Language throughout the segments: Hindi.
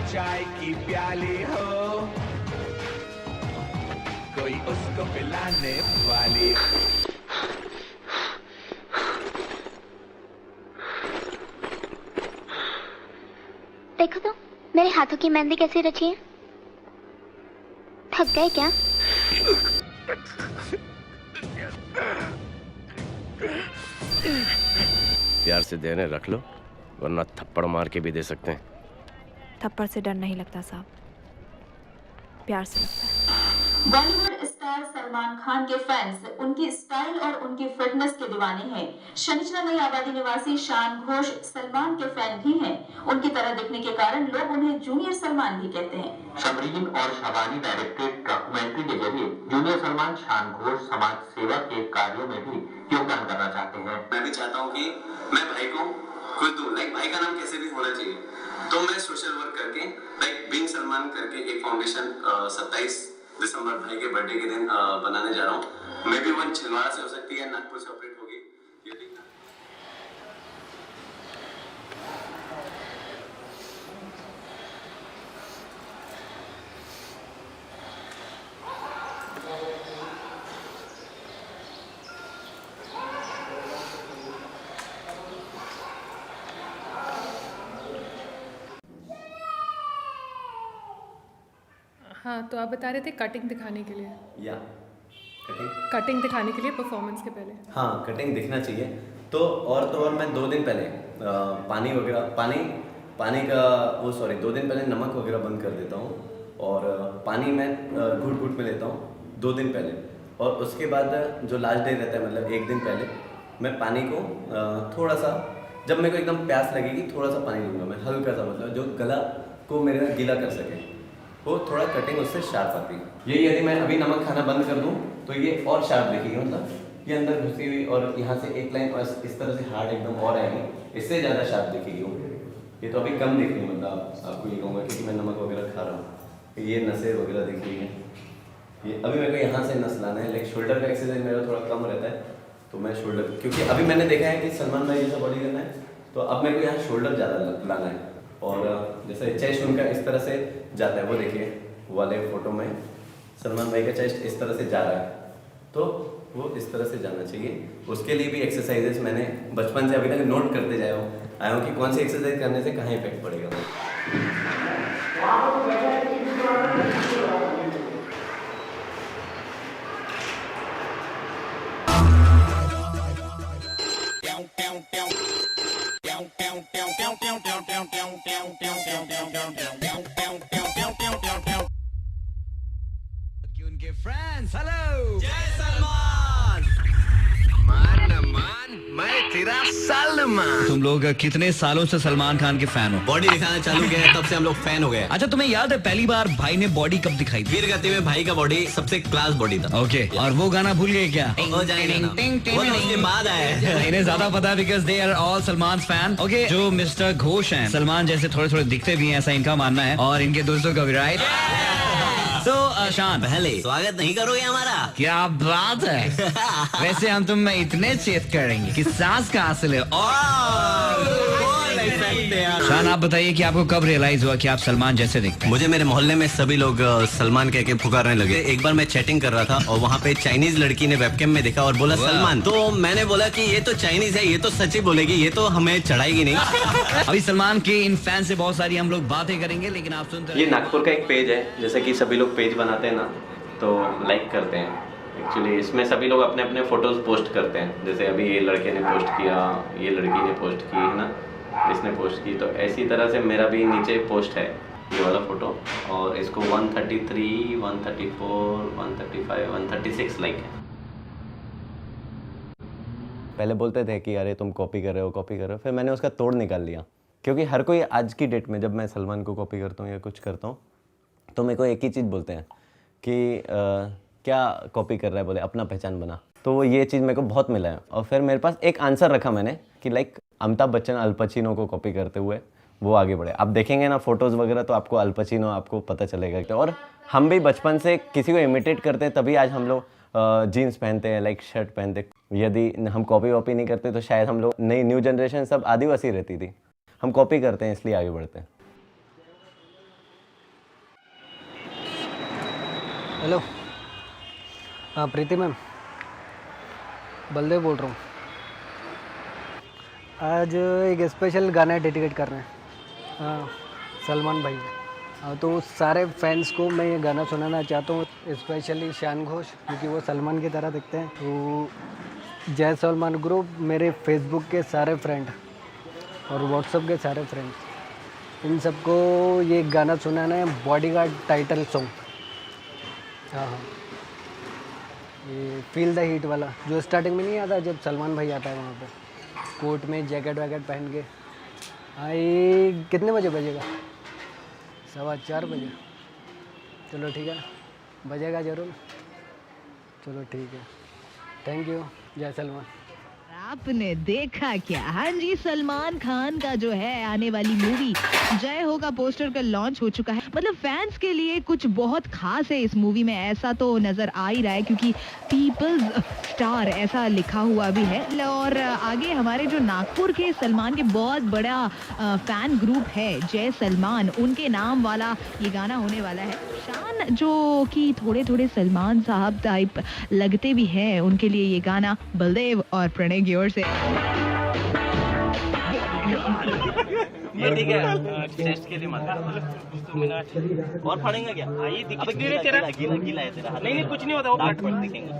चाय की प्याली हो, कोई उसको पिलाने वाली। देखो तो मेरे हाथों की मेहंदी कैसी रची है। थक गए क्या? प्यार से देने रख लो, वरना थप्पड़ मार के भी दे सकते हैं। थप्पड़ से डर नहीं लगता साहब, प्यार से लगता है। बॉलीवुड स्टार सलमान खान के फैंस उनकी स्टाइल और उनकी फिटनेस के दीवाने हैं। शनिचरा नई आबादी निवासी शान घोष सलमान के फैन भी हैं। उनकी तरह दिखने के कारण लोग उन्हें जूनियर सलमान भी कहते हैं। शबरीन और शबानी डायरेक्टेड डॉक्यूमेंट्री के जरिए जूनियर सलमान शान घोष समाज सेवा के कार्यों में भी योगदान करना चाहते हैं। मैं भी चाहता हूँ कि मैं भाई को कुछ दूं, लाइक भाई का नाम कैसे भी होना चाहिए, तो मैं सोशल वर्क करके लाइक बिंग सलमान करके एक फाउंडेशन 27 दिसंबर भाई के बर्थडे के दिन बनाने जा रहा हूँ। मे बी वन छिंदवाड़ा से हो सकती है, नागपुर से ऑपरेट होगी। हाँ, तो आप बता रहे थे कटिंग दिखाने के लिए। या कटिंग दिखाने के लिए परफॉर्मेंस के पहले। हाँ, कटिंग दिखना चाहिए। तो और मैं 2 दिन पहले पानी का वो 2 दिन पहले नमक वगैरह बंद कर देता हूँ और पानी में घूट में लेता हूँ 2 दिन पहले। और उसके बाद जो लास्ट डे रहता है, मतलब 1 दिन पहले मैं पानी को थोड़ा सा, जब मेरे को एकदम प्यास लगेगी थोड़ा सा पानी लूँगा मैं, हल्का सा, मतलब जो गला को मेरा गीला कर सके, वो थोड़ा कटिंग उससे शार्प आती है। ये यदि मैं अभी नमक खाना बंद कर दूँ तो ये और शार्प दिखेगी, मतलब ये अंदर घुसी हुई और यहाँ से एक लाइन और इस तरह से हार्ड एकदम और आएगी, इससे ज़्यादा शार्प दिखेगी वो। ये तो अभी कम दिख रही है, मतलब आपको ये कहूँगा क्योंकि मैं नमक वगैरह खा रहा हूँ। ये नसें वगैरह दिख रही हैं। ये अभी मेरे को यहाँ से नस लाना है, लेकिन शोल्डर का एक्सरसाइज मेरा थोड़ा कम रहता है, तो मैं शोल्डर, क्योंकि अभी मैंने देखा है कि सलमान भाई जैसा बॉडी करना है तो अब मेरे को यहाँ शोल्डर ज़्यादा लाना है। और जैसे चेस्ट उनका इस तरह से जाता है, वो देखिए वाले फोटो में सलमान भाई का चेस्ट इस तरह से जा रहा है, तो वो इस तरह से जाना चाहिए। उसके लिए भी एक्सरसाइजेस मैंने बचपन से अभी तक नोट करते आया हूँ कि कौन सी एक्सरसाइज करने से कहाँ इफेक्ट पड़ेगा। उनके फ्रेंड्स, हेलो, जय सलमान। मान मैं तेरा सलमान। तुम लोग कितने सालों से सलमान खान के फैन हो? बॉडी दिखाना चालू किया है तब से हम लोग फैन हो गए। अच्छा, तुम्हें याद है पहली बार भाई ने बॉडी कब दिखाई थी? वीर गति में भाई का बॉडी सबसे क्लास बॉडी था। ओके, और वो गाना भूल गए क्या? हो जाएगा ना, वो तो उसके बाद आया है। इन्हें ज्यादा पता है because they are all Salman fan. Okay, जो मिस्टर घोष हैं सलमान जैसे थोड़े थोड़े दिखते भी हैं, ऐसा इनका मानना है, और इनके दोस्तों का भी, राइट? तो शान, पहले स्वागत नहीं करोगे हमारा? क्या बात है। वैसे हम तुम में इतने चेत करेंगे कि सांस कहाँ से ले। शान, आप बताइए कि आपको कब रियलाइज हुआ कि आप सलमान जैसे दिखते हैं? मुझे मेरे मोहल्ले में सभी लोग सलमान कह के पुकारने लगे। एक बार मैं चैटिंग कर रहा था और वहाँ पे चाइनीज लड़की ने वेबकैम में देखा और बोला सलमान, तो मैंने बोला कि ये तो चाइनीज है, ये तो सच ही बोलेगी, ये तो हमें चढ़ाएगी नहीं। अभी सलमान के इन फैन से बहुत सारी हम लोग बातें करेंगे, लेकिन आप सुनते ये नागपुर का एक पेज है, जैसे कि सभी लोग पेज बनाते हैं ना, तो लाइक करते हैं। एक्चुअली इसमें सभी लोग अपने अपने फोटोज पोस्ट करते हैं, जैसे अभी ये लड़के ने पोस्ट किया, ये लड़की ने पोस्ट की है ना, इसने पोस्ट की, तो ऐसी तरह से मेरा भी नीचे पोस्ट है ये वाला फोटो, और इसको 133, 134, 135, 136 लाइक है। पहले बोलते थे कि अरे तुम कॉपी कर रहे हो, फिर मैंने उसका तोड़ निकाल लिया, क्योंकि हर कोई आज की डेट में जब मैं सलमान को कॉपी करता हूँ या कुछ करता हूँ तो मेरे को एक ही चीज़ बोलते हैं कि क्या कॉपी कर रहा है, बोले अपना पहचान बना। तो वो ये चीज़ मेरे को बहुत मिला है, और फिर मेरे पास एक आंसर रखा मैंने कि लाइक अमिताभ बच्चन अल पचिनो को कॉपी करते हुए वो आगे बढ़े। आप देखेंगे ना फोटोज़ वगैरह तो आपको अल पचिनो आपको पता चलेगा। और हम भी बचपन से किसी को इमिटेट करते हैं, तभी आज हम लोग जीन्स पहनते हैं, लाइक शर्ट पहनते। यदि हम कॉपी वॉपी नहीं करते तो शायद हम लोग, नई न्यू जनरेशन सब आदिवासी रहती थी। हम कॉपी करते हैं इसलिए आगे बढ़ते हैं। हेलो, हाँ प्रीति मैम, बलदेव बोल रहा हूँ। आज एक स्पेशल गाना डेडिकेट कर रहे हैं, हाँ सलमान भाई। हाँ तो सारे फैंस को मैं ये गाना सुनाना चाहता हूँ, स्पेशली शान घोष, क्योंकि वो सलमान की तरह दिखते हैं। तो जय सलमान ग्रुप, मेरे फेसबुक के सारे फ्रेंड और व्हाट्सएप के सारे फ्रेंड्स, इन सबको ये गाना सुनाना है, बॉडीगार्ड टाइटल सॉन्ग। हाँ हाँ, ये फील द हीट वाला जो स्टार्टिंग में नहीं आता, जब सलमान भाई आता है वहाँ पे कोट में जैकेट वैकेट पहन के। हाँ ये कितने बजे बजेगा? 4:15 बजे। चलो ठीक है, बजेगा ज़रूर। चलो ठीक है, थैंक यू। जय सलमान। आपने देखा क्या? हाँ जी, सलमान खान का जो है आने वाली मूवी जय हो का पोस्टर का लॉन्च हो चुका है। मतलब फैंस के लिए कुछ बहुत खास है इस मूवी में, ऐसा तो नजर आ ही रहा है, क्योंकि पीपल्स स्टार ऐसा लिखा हुआ भी है। और आगे हमारे जो नागपुर के सलमान के बहुत बड़ा फैन ग्रुप है जय सलमान, उनके नाम वाला ये गाना होने वाला है। शान जो कि थोड़े थोड़े सलमान साहब टाइप लगते भी हैं, उनके लिए ये गाना बलदेव और प्रणय की ओर से। ये ठीक है, टेस्ट के लिए मत और पढ़ेंगे क्या? ये दिख तेरा गीला है तेरा। नहीं कुछ नहीं होता, वो काट दिखेंगे,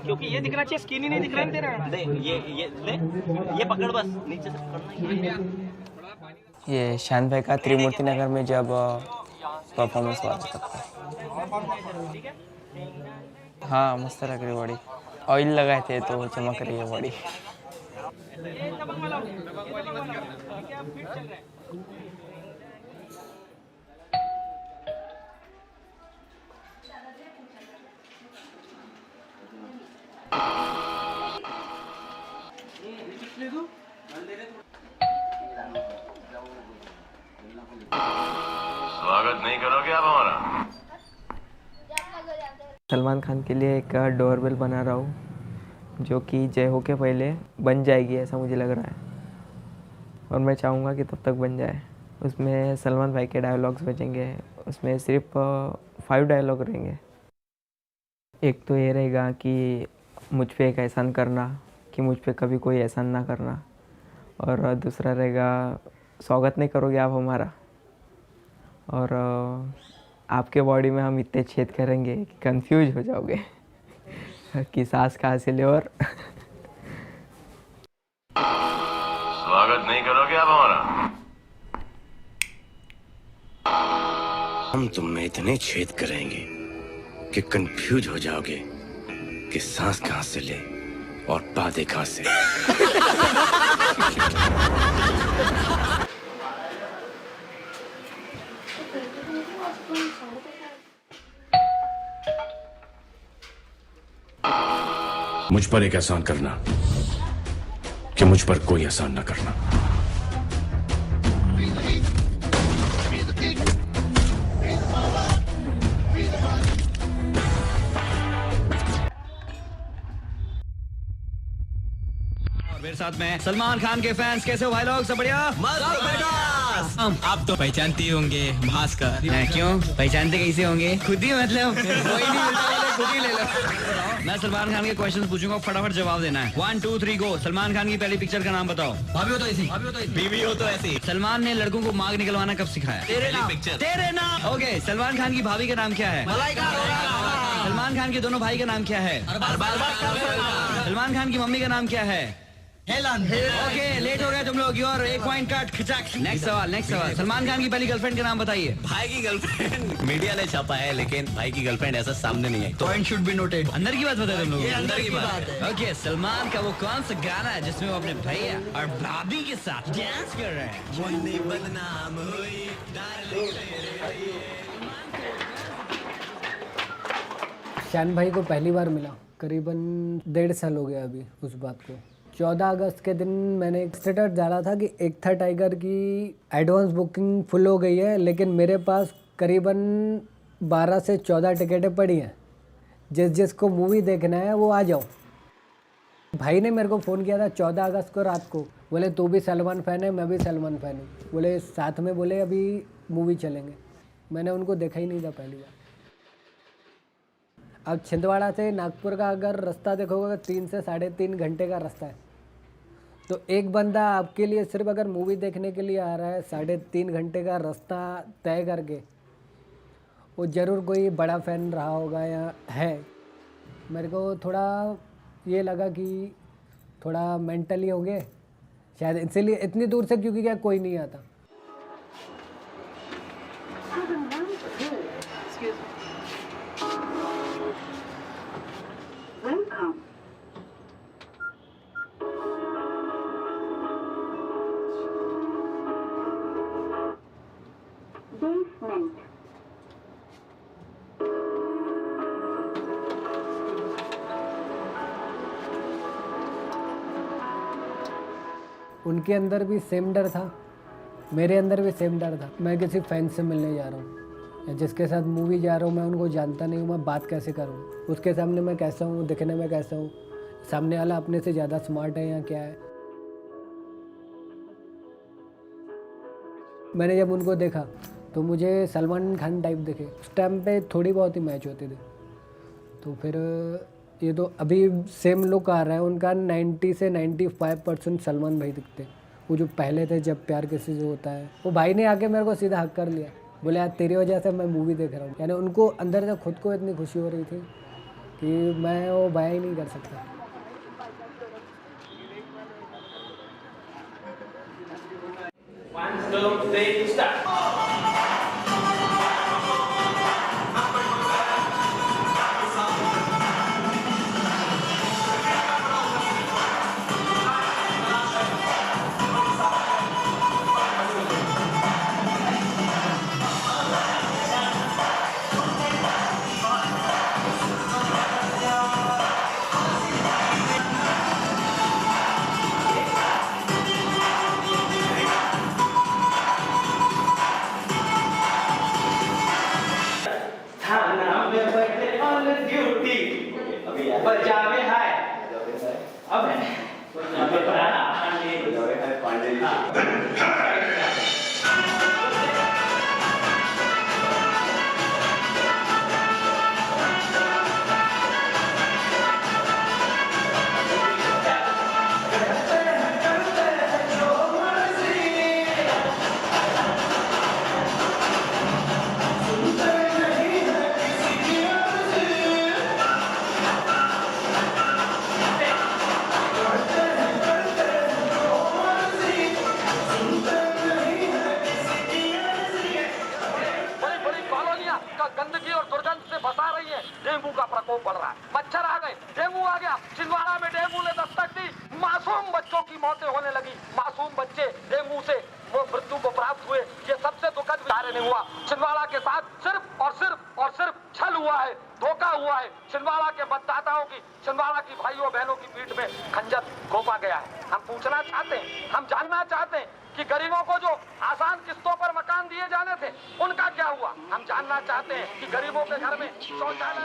क्योंकि ये दिखना चाहिए, स्किन ही नहीं दिख रहा है तेरा। ले ये पकड़, बस नीचे से पकड़ना। ये शान भाई का त्रिमूर्ति नगर में जब परफॉर्मेंस हुआ था, हाँ मस्त लग रही बॉडी, ऑयल लगाए थे तो चमक रही है बॉडी। स्वागत नहीं करोगे आप हमारा? सलमान खान के लिए एक डोरबेल बना रहा हूँ, जो कि जय हो के पहले बन जाएगी ऐसा मुझे लग रहा है, और मैं चाहूँगा कि तब तक बन जाए। उसमें सलमान भाई के डायलॉग्स बचेंगे, उसमें सिर्फ 5 डायलॉग रहेंगे। एक तो ये रहेगा कि मुझ पे एक एहसान करना, कि मुझ पे कभी कोई एहसान ना करना, और दूसरा रहेगा स्वागत नहीं करोगे आप हमारा, और आपके बॉडी में हम इतने छेद करेंगे कि कंफ्यूज हो जाओगे कि सांस कहाँ से ले। और स्वागत नहीं करोगे आप हमारा? हम तुम में इतने छेद करेंगे कि कंफ्यूज हो जाओगे कि सांस कहाँ से ले और बातें कहाँ से। मुझ पर एक एहसान करना कि मुझ पर कोई एहसान ना करना। और मेरे साथ में सलमान खान के फैंस, कैसे हो भाई लोग? सब बढ़िया? आप तो पहचानते होंगे भास्कर। क्यों पहचानते कैसे होंगे? खुद ही मतलब कोई नहीं मिलता, खुद ही ले लो। मैं सलमान खान के क्वेश्चन पूछूंगा, फटाफट जवाब देना है। 1 2 3 गो। सलमान खान की पहली पिक्चर का नाम बताओ। भाभी हो तो ऐसी, बीवी हो तो ऐसी। सलमान ने लड़कों को मांग निकलवाना कब सिखाया? तेरे नाम। ओके, सलमान खान की भाभी का नाम क्या है? सलमान खान के दोनों भाई का नाम क्या है? सलमान खान की मम्मी का नाम क्या है? ओके, लेट हो गया तुम लोग, और 1 पॉइंट कट। खिचक। नेक्स्ट सवाल। सलमान खान की पहली गर्लफ्रेंड का नाम बताइए। भाई की गर्लफ्रेंड मीडिया ने छापा है, लेकिन भाई की गर्लफ्रेंड ऐसा सामने नहीं है। Point should be noted. अंदर की बात बताए तुम लोग, अंदर की बात है। ओके, सलमान का वो कौन सा गाना है जिसमें वो अपने भैया और भाभी के साथ डांस कर रहे हैं? बदनाम हुई शान भाई को पहली बार मिला, करीबन 1.5 साल हो गया अभी उस बात को। 14 अगस्त के दिन मैंने एक स्टेटस डाला था कि एक था टाइगर की एडवांस बुकिंग फुल हो गई है, लेकिन मेरे पास करीबन 12 से 14 टिकटें पड़ी हैं, जिसको मूवी देखना है वो आ जाओ। भाई ने मेरे को फ़ोन किया था 14 अगस्त को रात को, बोले तू भी सलमान फ़ैन है, मैं भी सलमान फ़ैन हूँ, बोले साथ में, बोले अभी मूवी चलेंगे। मैंने उनको देखा ही नहीं था पहली बार। अब छिंदवाड़ा से नागपुर का अगर रास्ता देखोगे 3 से 3.5 घंटे का रास्ता है। तो एक बंदा आपके लिए सिर्फ अगर मूवी देखने के लिए आ रहा है 3.5 घंटे का रास्ता तय करके, वो ज़रूर कोई बड़ा फ़ैन रहा होगा या है। मेरे को थोड़ा ये लगा कि थोड़ा मेंटली होंगे शायद, इसीलिए इतनी दूर से, क्योंकि क्या कोई नहीं आता। उनके अंदर भी सेम डर था, मेरे अंदर भी सेम डर था। मैं किसी फैन से मिलने जा रहा हूँ या जिसके साथ मूवी जा रहा हूँ, मैं उनको जानता नहीं हूँ, मैं बात कैसे करूँ उसके सामने, मैं कैसा हूँ, दिखने में कैसा हूँ, सामने वाला अपने से ज़्यादा स्मार्ट है या क्या है। मैंने जब उनको देखा तो मुझे सलमान खान टाइप दिखे। उस टाइम पे थोड़ी बहुत ही मैच होते थे। तो फिर ये तो अभी सेम लुक आ रहा है उनका, 90 से 95% सलमान भाई दिखते हैं। वो जो पहले थे, जब प्यार किसी से होता है, वो भाई ने आके मेरे को सीधा हक कर लिया, बोले यार तेरी वजह से मैं मूवी देख रहा हूँ। यानी उनको अंदर से खुद को इतनी खुशी हो रही थी कि मैं वो बयां ही नहीं कर सकता। गंदगी और दुर्गंध से फंसा रही है। डेंगू का प्रकोप बढ़ रहा है, मच्छर आ गए, डेंगू आ गया। छिंदवाड़ा में डेंगू ने दस्तक दी, मासूम बच्चों की मौतें होने लगी। मासूम बच्चे डेंगू से मृत्यु को प्राप्त हुए। ये सबसे दुखद कार्य नहीं हुआ। छिंदवाड़ा के साथ सिर्फ और सिर्फ छल हुआ है, धोखा हुआ है। छिंदवाड़ा के मतदाताओं की, छिंदवाड़ा की भाइयों बहनों की पीठ में खंजर घोंपा गया है। हम पूछना चाहते हैं, हम जानना चाहते हैं कि गरीबों को जो आसान किस्तों पर मकान दिए जाने थे, उनका क्या हुआ। हम जानना चाहते हैं कि गरीबों के घर में शौचालय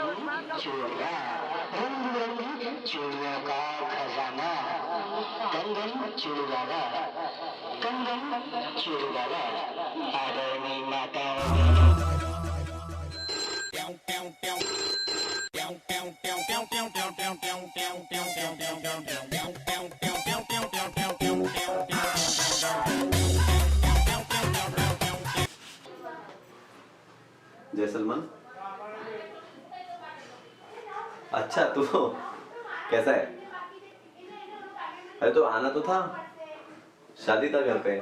जय सलमान। अच्छा तो कैसा है? अरे तो आना तो था, शादी था घर पे।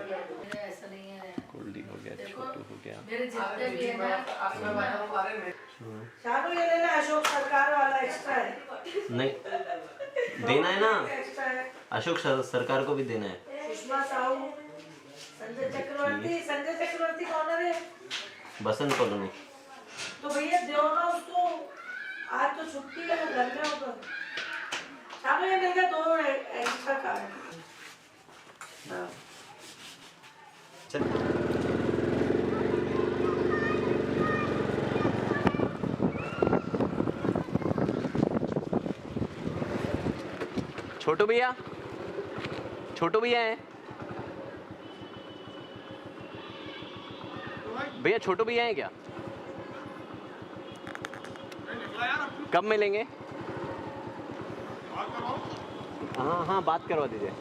गोल्डी हो गया, छोटू हो गया। शानू ये लेना, अशोक सरकार वाला एक्स्ट्रा है। नहीं देना है ना, अशोक सरकार को भी देना है। सुषमा साहू, संजय चक्रवर्ती कौन है? बसंत कॉलोनी। तो भैया दो ना उसको, आज तो छुट्टी है, घर में होगा। शानू ये मिल गया 2 एक्स्ट्रा कार्ड। छोटू भैया, छोटू भैया हैं भैया, छोटू भैया हैं क्या? कब मिलेंगे? हाँ हाँ, बात करवा दीजिए।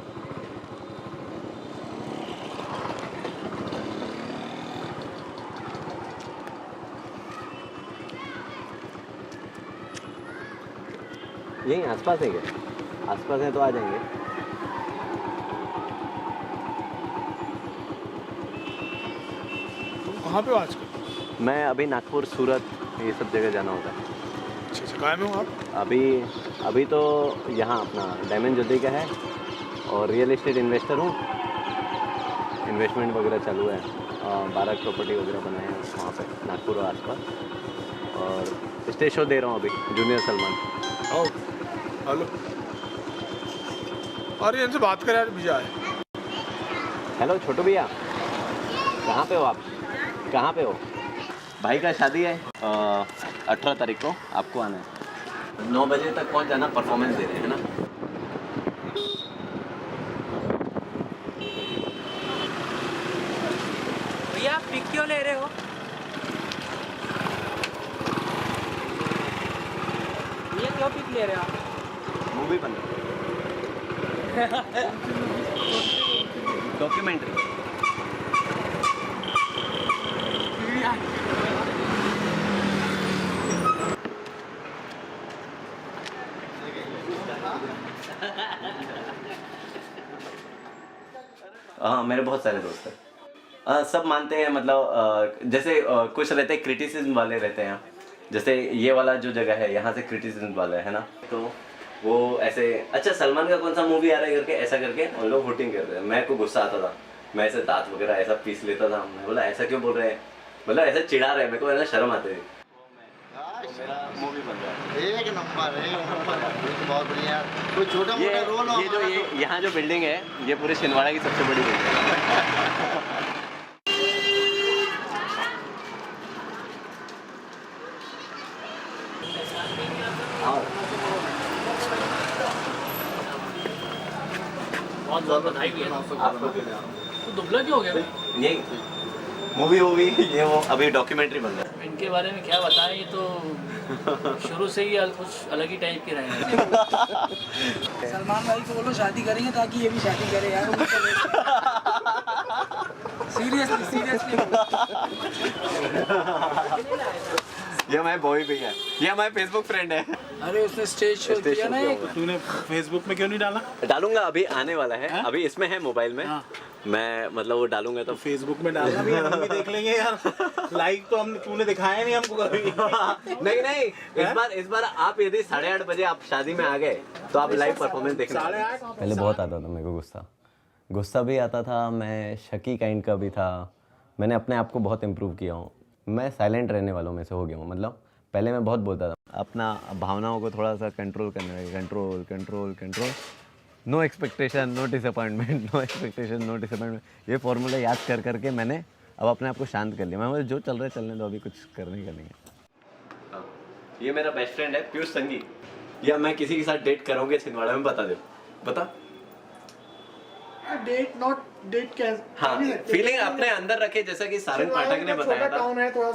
यहीं आसपास है क्या? आसपास है तो आ जाएंगे। तुम कहाँ पे हो आजकल? मैं अभी नागपुर, सूरत, ये सब जगह जाना होता है। अच्छा, कहाँ में हो आप? अभी तो यहाँ अपना डायमंड ज्योति का है और रियल एस्टेट इन्वेस्टर हूँ। इन्वेस्टमेंट वगैरह चालू है, 12 प्रॉपर्टी वगैरह बनाए हैं वहाँ पे नागपुर और आसपास, और स्टेज शो दे रहा हूँ अभी, जूनियर सलमान। आओ, हेलो। अरे इनसे बात कर यार, भैया है। हेलो छोटू भैया, कहाँ पे हो आप? कहाँ पे हो? भाई का शादी है 18 तारीख को, आपको आना है। 9 बजे तक पहुँच जाना, परफॉर्मेंस दे रहे हैं, है ना? भैया आप पिक क्यों ले रहे हो? भैया क्यों पिक ले रहे हो आप? मूवी बन रही है, डॉक्यूमेंट्री। हाँ, मेरे बहुत सारे दोस्त हैं। सब मानते हैं, मतलब जैसे कुछ रहते हैं क्रिटिसिज्म वाले रहते हैं, जैसे ये वाला जो जगह है यहाँ से क्रिटिसिज्म वाला है ना, तो वो ऐसे अच्छा सलमान का कौन सा मूवी आ रहा है करके ऐसा करके हम लोग वोटिंग करते हैं। मेरे को गुस्सा आता था, मैं ऐसे दांत वगैरह ऐसा पीस लेता था। मैं बोला ऐसा क्यों बोल रहे हैं, मतलब ऐसा चिढ़ा रहे, मेरे को ऐसा शर्म आती थी। मेरा मूवी बन रहा है, एक नंबर बहुत बढ़िया। कोई छोटा मोटा रोल हो? ये जो यहाँ जो बिल्डिंग है, ये पूरे छिंदवाड़ा की सबसे बड़ी बिल्डिंग है। बहुत बहुत बधाई भी है आपको। तो दुबला क्यों हो गया? ये मूवी ये वो अभी डॉक्यूमेंट्री बन रहा है। इनके बारे में क्या बताएं, ये तो शुरू से ही कुछ अलग ही टाइप के रहे हैं। सलमान भाई को बोलो शादी करेंगे ताकि ये भी शादी करे यार। सीरियसली ये हमारे बॉय भी है, ये हमारे फेसबुक फ्रेंड है। अरे उसने स्टेज शो किया ना, तूने फेसबुक में क्यों नहीं डाला? डालूंगा, अभी आने वाला है, अभी इसमें है मोबाइल में। मैं मतलब वो डालूंगा तो फेसबुक में डालना भी, हम भी देख लेंगे यार। लाइक तो हम तूने दिखाया नहीं हमको कभी। नहीं इस बार आप यदि 8:30 बजे आप शादी में आ गए तो आप लाइव परफॉर्मेंस देखना। पहले बहुत आता था मेरे को गुस्सा भी आता था, मैं शकी काइंड का भी था। मैंने अपने आप को बहुत इम्प्रूव किया हूँ। मैं साइलेंट रहने वालों में से हो गया हूँ। मतलब पहले मैं बहुत बोलता था, अपना भावनाओं को थोड़ा सा कंट्रोल करने लगे। Control, no expectation no disappointment, no expectation no disappointment. ये फॉर्मूला याद कर करके मैंने अब अपने आप को शांत कर लिया। मैं बोला जो चल रहा है चलने दो, अभी कुछ करने का नहीं है। ये मेरा बेस्ट फ्रेंड है पीयूष संगी। या मैं किसी के साथ डेट करूँगी छिंदवाड़ा में, बता दो, बता। डेट कैसे? हाँ, फीलिंग अपने अंदर रखे, जैसा कि सारंग पाठक ने बताया था।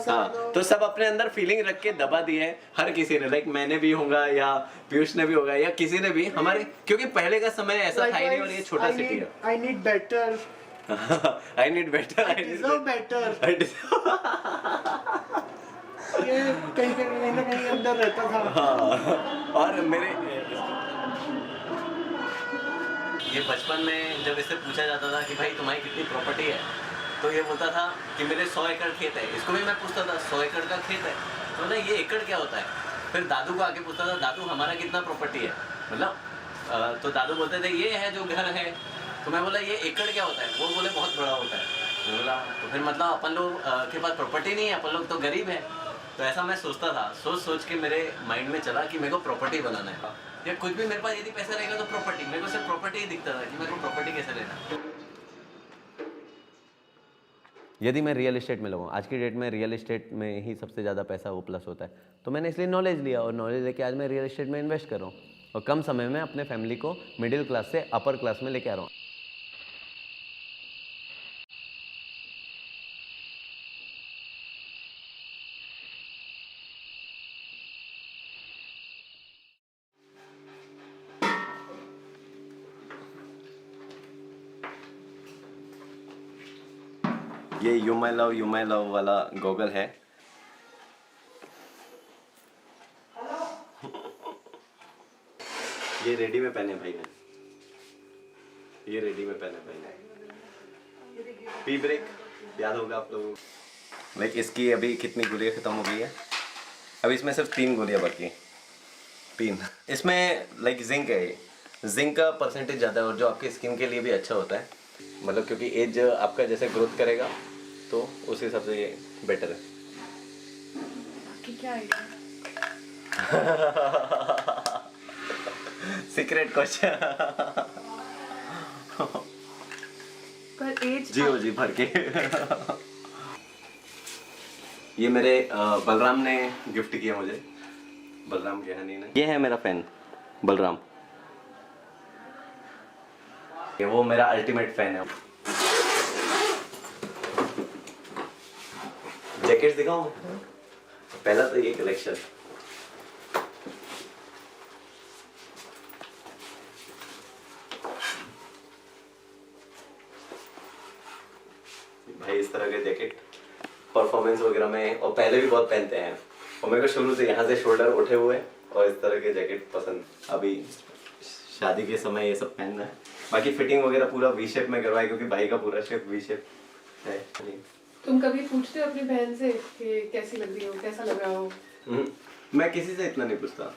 हाँ, तो सब अपने अंदर फीलिंग रख के दबा दी है हर किसी ने। लाइक मैंने भी होगा या पीयूष ने भी होगा या किसी ने भी हमारे, क्योंकि पहले का समय ऐसा था ही नहीं और ये छोटा सिटी है। I need better. I need better. I deserve better. ये कहीं ना कहीं अंदर रहता था। हाँ, और मेरे ये बचपन में जब इससे पूछा जाता था कि भाई तुम्हारी कितनी प्रॉपर्टी है, तो ये बोलता था कि मेरे 100 एकड़ खेत है। इसको भी मैं पूछता था 100 एकड़ का खेत है, तो ना ये एकड़ क्या होता है। फिर दादू को आके पूछता था, दादू हमारा कितना प्रॉपर्टी है, मतलब तो दादू बोलते थे ये है जो घर है। तो मैं बोला ये एकड़ क्या होता है, वो बोले बहुत बड़ा होता है। मैं बोला तो फिर मतलब अपन लोग के पास प्रॉपर्टी नहीं है, अपन लोग तो गरीब है। तो ऐसा मैं सोचता था, सोच के मेरे माइंड में चला कि मेरे को प्रॉपर्टी बनाना है, या कुछ भी मेरे पास यदि पैसा रहेगा तो प्रॉपर्टी। मेरे को सिर्फ प्रॉपर्टी ही दिखता था कि मेरे को प्रॉपर्टी कैसे लेना। यदि मैं रियल एस्टेट में लगूँ, आज की डेट में रियल एस्टेट में ही सबसे ज़्यादा पैसा वो प्लस होता है, तो मैंने इसलिए नॉलेज लिया और नॉलेज लेके आज मैं रियल एस्टेट में इन्वेस्ट कर रहा हूँ और कम समय में अपने फैमिली को मिडिल क्लास से अपर क्लास में लेके आ रहा हूँ। ये यू माई लव वाला गॉगल है। ये रेडी में पहने भाई ने, ये रेडी में पहने भाई ने। पी ब्रेक याद होगा आप लोगों को। लाइक इसकी अभी कितनी गोलियाँ खत्म हो गई है, अभी इसमें सिर्फ 3 गोलियाँ बाकी हैं, 3। इसमें लाइक जिंक है, ये जिंक का परसेंटेज ज़्यादा है और जो आपके स्किन के लिए भी अच्छा होता है, मतलब क्योंकि एज आपका जैसे ग्रोथ करेगा तो उस हिसाब से ये बेटर है। क्या आइडिया? Secret question. पर एज जी भर के। ये मेरे बलराम ने गिफ्ट किया मुझे, बलराम गेहानी ने। ये है मेरा फैन बलराम, ये वो मेरा अल्टीमेट फैन है। जैकेट्स दिखाऊं? पहला तो ये कलेक्शन, भाई इस तरह के जैकेट परफॉर्मेंस वगैरह में और पहले भी बहुत पहनते हैं और मेरे को शुरू से यहाँ से शोल्डर उठे हुए और इस तरह के जैकेट पसंद। अभी शादी के समय ये सब पहनना है। बाकी फिटिंग वगैरह पूरा वी शेप में करवाए क्योंकि भाई का पूरा शेप वी शेप है। तुम कभी पूछते हो अपनी बहन से कि कैसी लग रही हो, कैसा लग रहा हो? मैं किसी से इतना नहीं पूछता।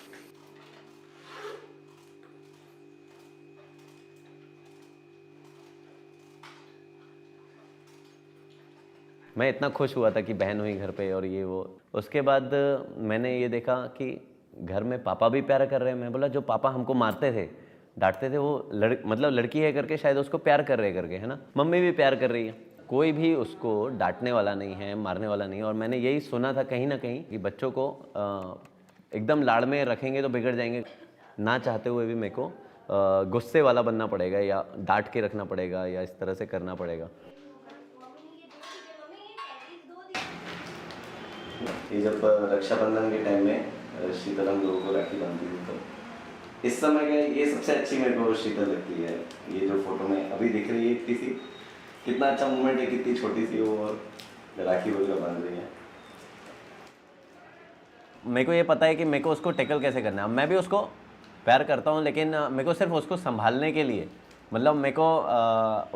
मैं इतना खुश हुआ था कि बहन हुई घर पे और ये वो। उसके बाद मैंने ये देखा कि घर में पापा भी प्यार कर रहे हैं। मैं बोला जो पापा हमको मारते थे, डांटते थे, वो मतलब लड़की है करके शायद उसको प्यार कर रहे करके, है ना। मम्मी भी प्यार कर रही है, कोई भी उसको डांटने वाला नहीं है, मारने वाला नहीं है। और मैंने यही सुना था कहीं ना कहीं कि बच्चों को एकदम लाड़ में रखेंगे तो बिगड़ जाएंगे। ना चाहते हुए भी मेरे को गुस्से वाला बनना पड़ेगा या डांट के रखना पड़ेगा या इस तरह से करना पड़ेगा। ये जब रक्षाबंधन के टाइम में शीतल हम लोगों को राखी बांधती थी तो इस समय का ये सबसे अच्छी मेरे को शीतल लगती है। ये जो फोटो में अभी दिख रही है इतनी सी, कितना अच्छा मोमेंट है, कितनी छोटी सी वो और राखी वगैरह बांध रही है। मेरे को ये पता है कि मेरे को उसको टैकल कैसे करना है। मैं भी उसको प्यार करता हूँ लेकिन मेरे को सिर्फ उसको संभालने के लिए मतलब मेरे को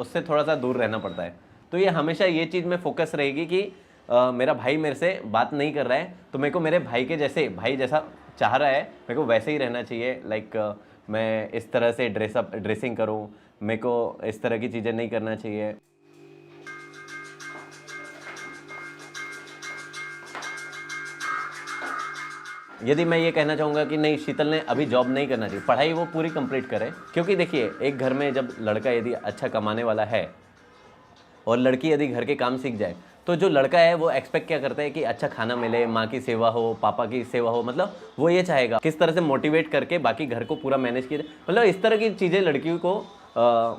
उससे थोड़ा सा दूर रहना पड़ता है। तो ये हमेशा ये चीज़ में फोकस रहेगी कि मेरा भाई मेरे से बात नहीं कर रहा है तो मेरे को मेरे भाई के जैसे, भाई जैसा चाह रहा है मेरे को वैसे ही रहना चाहिए। लाइक मैं इस तरह से ड्रेसिंग करूं, मेरे को इस तरह की चीज़ें नहीं करना चाहिए। यदि मैं ये कहना चाहूँगा कि नहीं, शीतल ने अभी जॉब नहीं करना चाहिए, पढ़ाई वो पूरी कंप्लीट करे। क्योंकि देखिए एक घर में जब लड़का यदि अच्छा कमाने वाला है और लड़की यदि घर के काम सीख जाए तो जो लड़का है वो एक्सपेक्ट क्या करता है कि अच्छा खाना मिले, माँ की सेवा हो, पापा की सेवा हो। मतलब वो ये चाहेगा किस तरह से मोटिवेट करके बाकी घर को पूरा मैनेज किया। मतलब इस तरह की चीज़ें लड़कियों को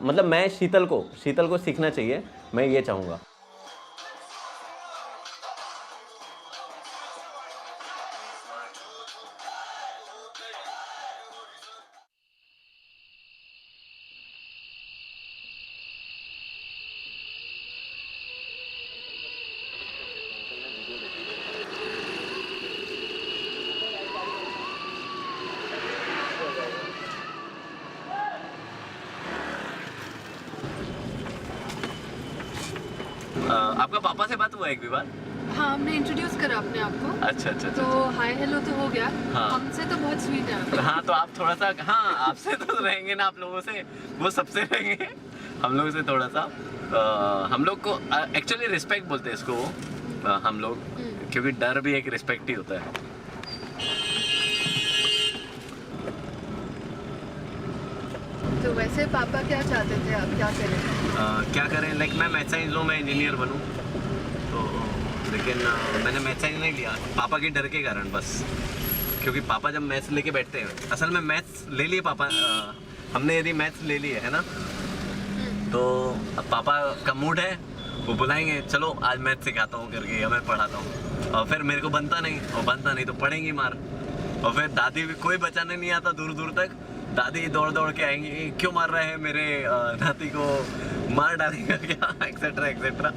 मतलब मैं शीतल को सीखना चाहिए, मैं ये चाहूँगा। आपका पापा से बात हुआ एक भी बार? हाँ, हमने इंट्रोड्यूस करा अपने आप को। अच्छा। तो हाय हेलो तो हो गया। हाँ। हमसे तो बहुत स्वीट है। हाँ तो आप थोड़ा सा, हाँ आपसे तो रहेंगे ना, आप लोगों से, वो सबसे रहेंगे, हम लोगों से थोड़ा सा। हम लोग को एक्चुअली रिस्पेक्ट बोलते हैं इसको हम लोग, क्योंकि डर भी एक रिस्पेक्ट ही होता है। तो वैसे पापा क्या चाहते थे, आप क्या करें? क्या करें, लाइक मैं मैथ साइंस लूँ, मैं इंजीनियर बनूँ, तो लेकिन मैंने मैथ साइंस नहीं लिया पापा के डर के कारण बस। क्योंकि पापा जब मैथ्स लेके बैठते हैं, असल में मैथ्स ले लिए पापा, हमने यदि मैथ्स ले लिए है ना, तो अब पापा का मूड है, वो बुलाएंगे चलो आज मैथ सिखाता हूँ करके या मैं पढ़ाता हूँ, और फिर मेरे को बनता नहीं तो पढ़ेंगी मार। और फिर दादी भी, कोई बचाने नहीं आता दूर दूर तक, दादी दौड़ के आएंगी, क्यों मार रहे हैं मेरे नाती को, मार डालेंगे क्या, एक्सेट्रा एक्सेट्रा।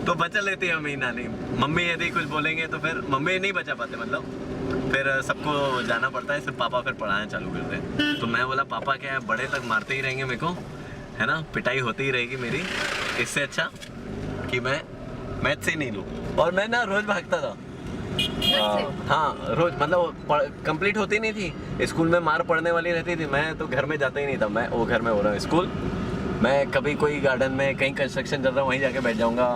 तो बचा लेती है मम्मी नानी। मम्मी यदि कुछ बोलेंगे तो फिर मम्मी नहीं बचा पाते, मतलब फिर सबको जाना पड़ता है, सिर्फ पापा फिर पढ़ाना चालू करते हैं। तो मैं बोला पापा क्या है, बड़े तक मारते ही रहेंगे मेरे को, है ना, पिटाई होती ही रहेगी मेरी, इससे अच्छा कि मैं मैथ से ही नहीं लूँ। और मैं ना रोज भागता था, हाँ रोज, मतलब कंप्लीट होती नहीं थी, स्कूल में मार पड़ने वाली रहती थी, मैं तो घर में जाता ही नहीं था। मैं वो घर में हो रहा हूँ स्कूल, मैं कभी कोई गार्डन में कहीं कंस्ट्रक्शन चल रहा है वहीं जाके बैठ जाऊँगा,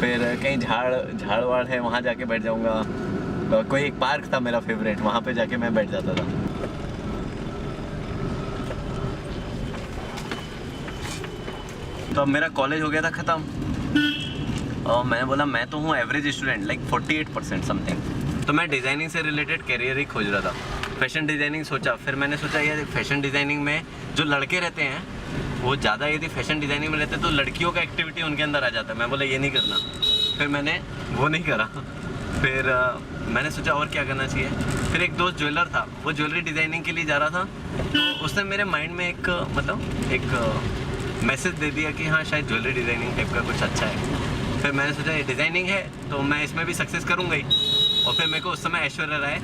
फिर कहीं झाड़ वाड़ है वहाँ जाके बैठ जाऊँगा। कोई एक पार्क था मेरा फेवरेट, वहाँ पे जाके मैं बैठ जाता था। तो अब मेरा कॉलेज हो गया था ख़त्म और मैंने बोला मैं तो हूँ एवरेज स्टूडेंट, लाइक 48% समथिंग। तो मैं डिज़ाइनिंग से रिलेटेड करियर ही खोज रहा था, फैशन डिज़ाइनिंग सोचा। फिर मैंने सोचा यार फैशन डिज़ाइनिंग में जो लड़के रहते हैं वो ज़्यादा यदि फैशन डिज़ाइनिंग में रहते हैं तो लड़कियों का एक्टिविटी उनके अंदर आ जाता है। मैं बोला ये नहीं करना, फिर मैंने वो नहीं करा। फिर मैंने सोचा और क्या करना चाहिए। फिर एक दोस्त ज्वेलर था, वो ज्वेलरी डिज़ाइनिंग के लिए जा रहा था, तो उसने मेरे माइंड में एक मैसेज दे दिया कि हाँ शायद ज्वेलरी डिज़ाइनिंग टाइप का कुछ अच्छा है। फिर मैंने सोचा ये डिज़ाइनिंग है तो मैं इसमें भी सक्सेस करूँगा ही। और फिर मेरे को उस समय ऐश्वर्या राय,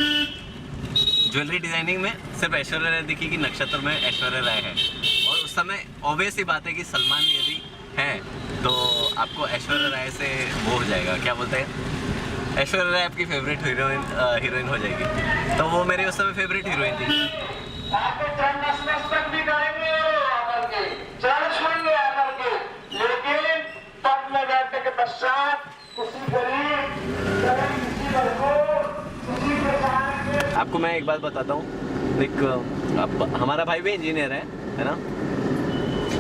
ज्वेलरी डिज़ाइनिंग में सिर्फ ऐश्वर्या राय दिखी कि नक्षत्र में ऐश्वर्या राय है। और उस समय ऑब्वियस ही बात है कि सलमान यदि है तो आपको ऐश्वर्या राय से वो हो जाएगा, क्या बोलते हैं, ऐश्वर्या राय आपकी फेवरेट हीरोइन हो जाएगी। तो वो मेरी उस समय फेवरेट हीरोइन थी। आपको मैं एक बात बताता हूँ, एक हमारा भाई भी इंजीनियर है ना,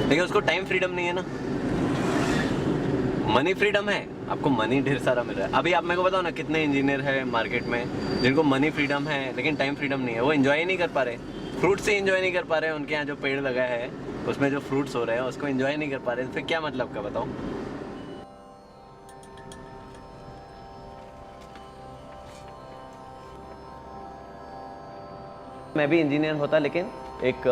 लेकिन उसको टाइम फ्रीडम नहीं है ना। मनी फ्रीडम है, आपको मनी ढेर सारा मिल रहा है। अभी आप मेरे को बताओ ना कितने इंजीनियर है मार्केट में जिनको मनी फ्रीडम है लेकिन टाइम फ्रीडम नहीं है। वो एंजॉय नहीं कर पा रहे, फ्रूट से एंजॉय नहीं कर पा रहे, उनके यहाँ जो पेड़ लगा है उसमें जो फ्रूट्स हो रहे हैं उसको एंजॉय नहीं कर पा रहे, फिर क्या मतलब का बताओ। मैं भी इंजीनियर होता लेकिन एक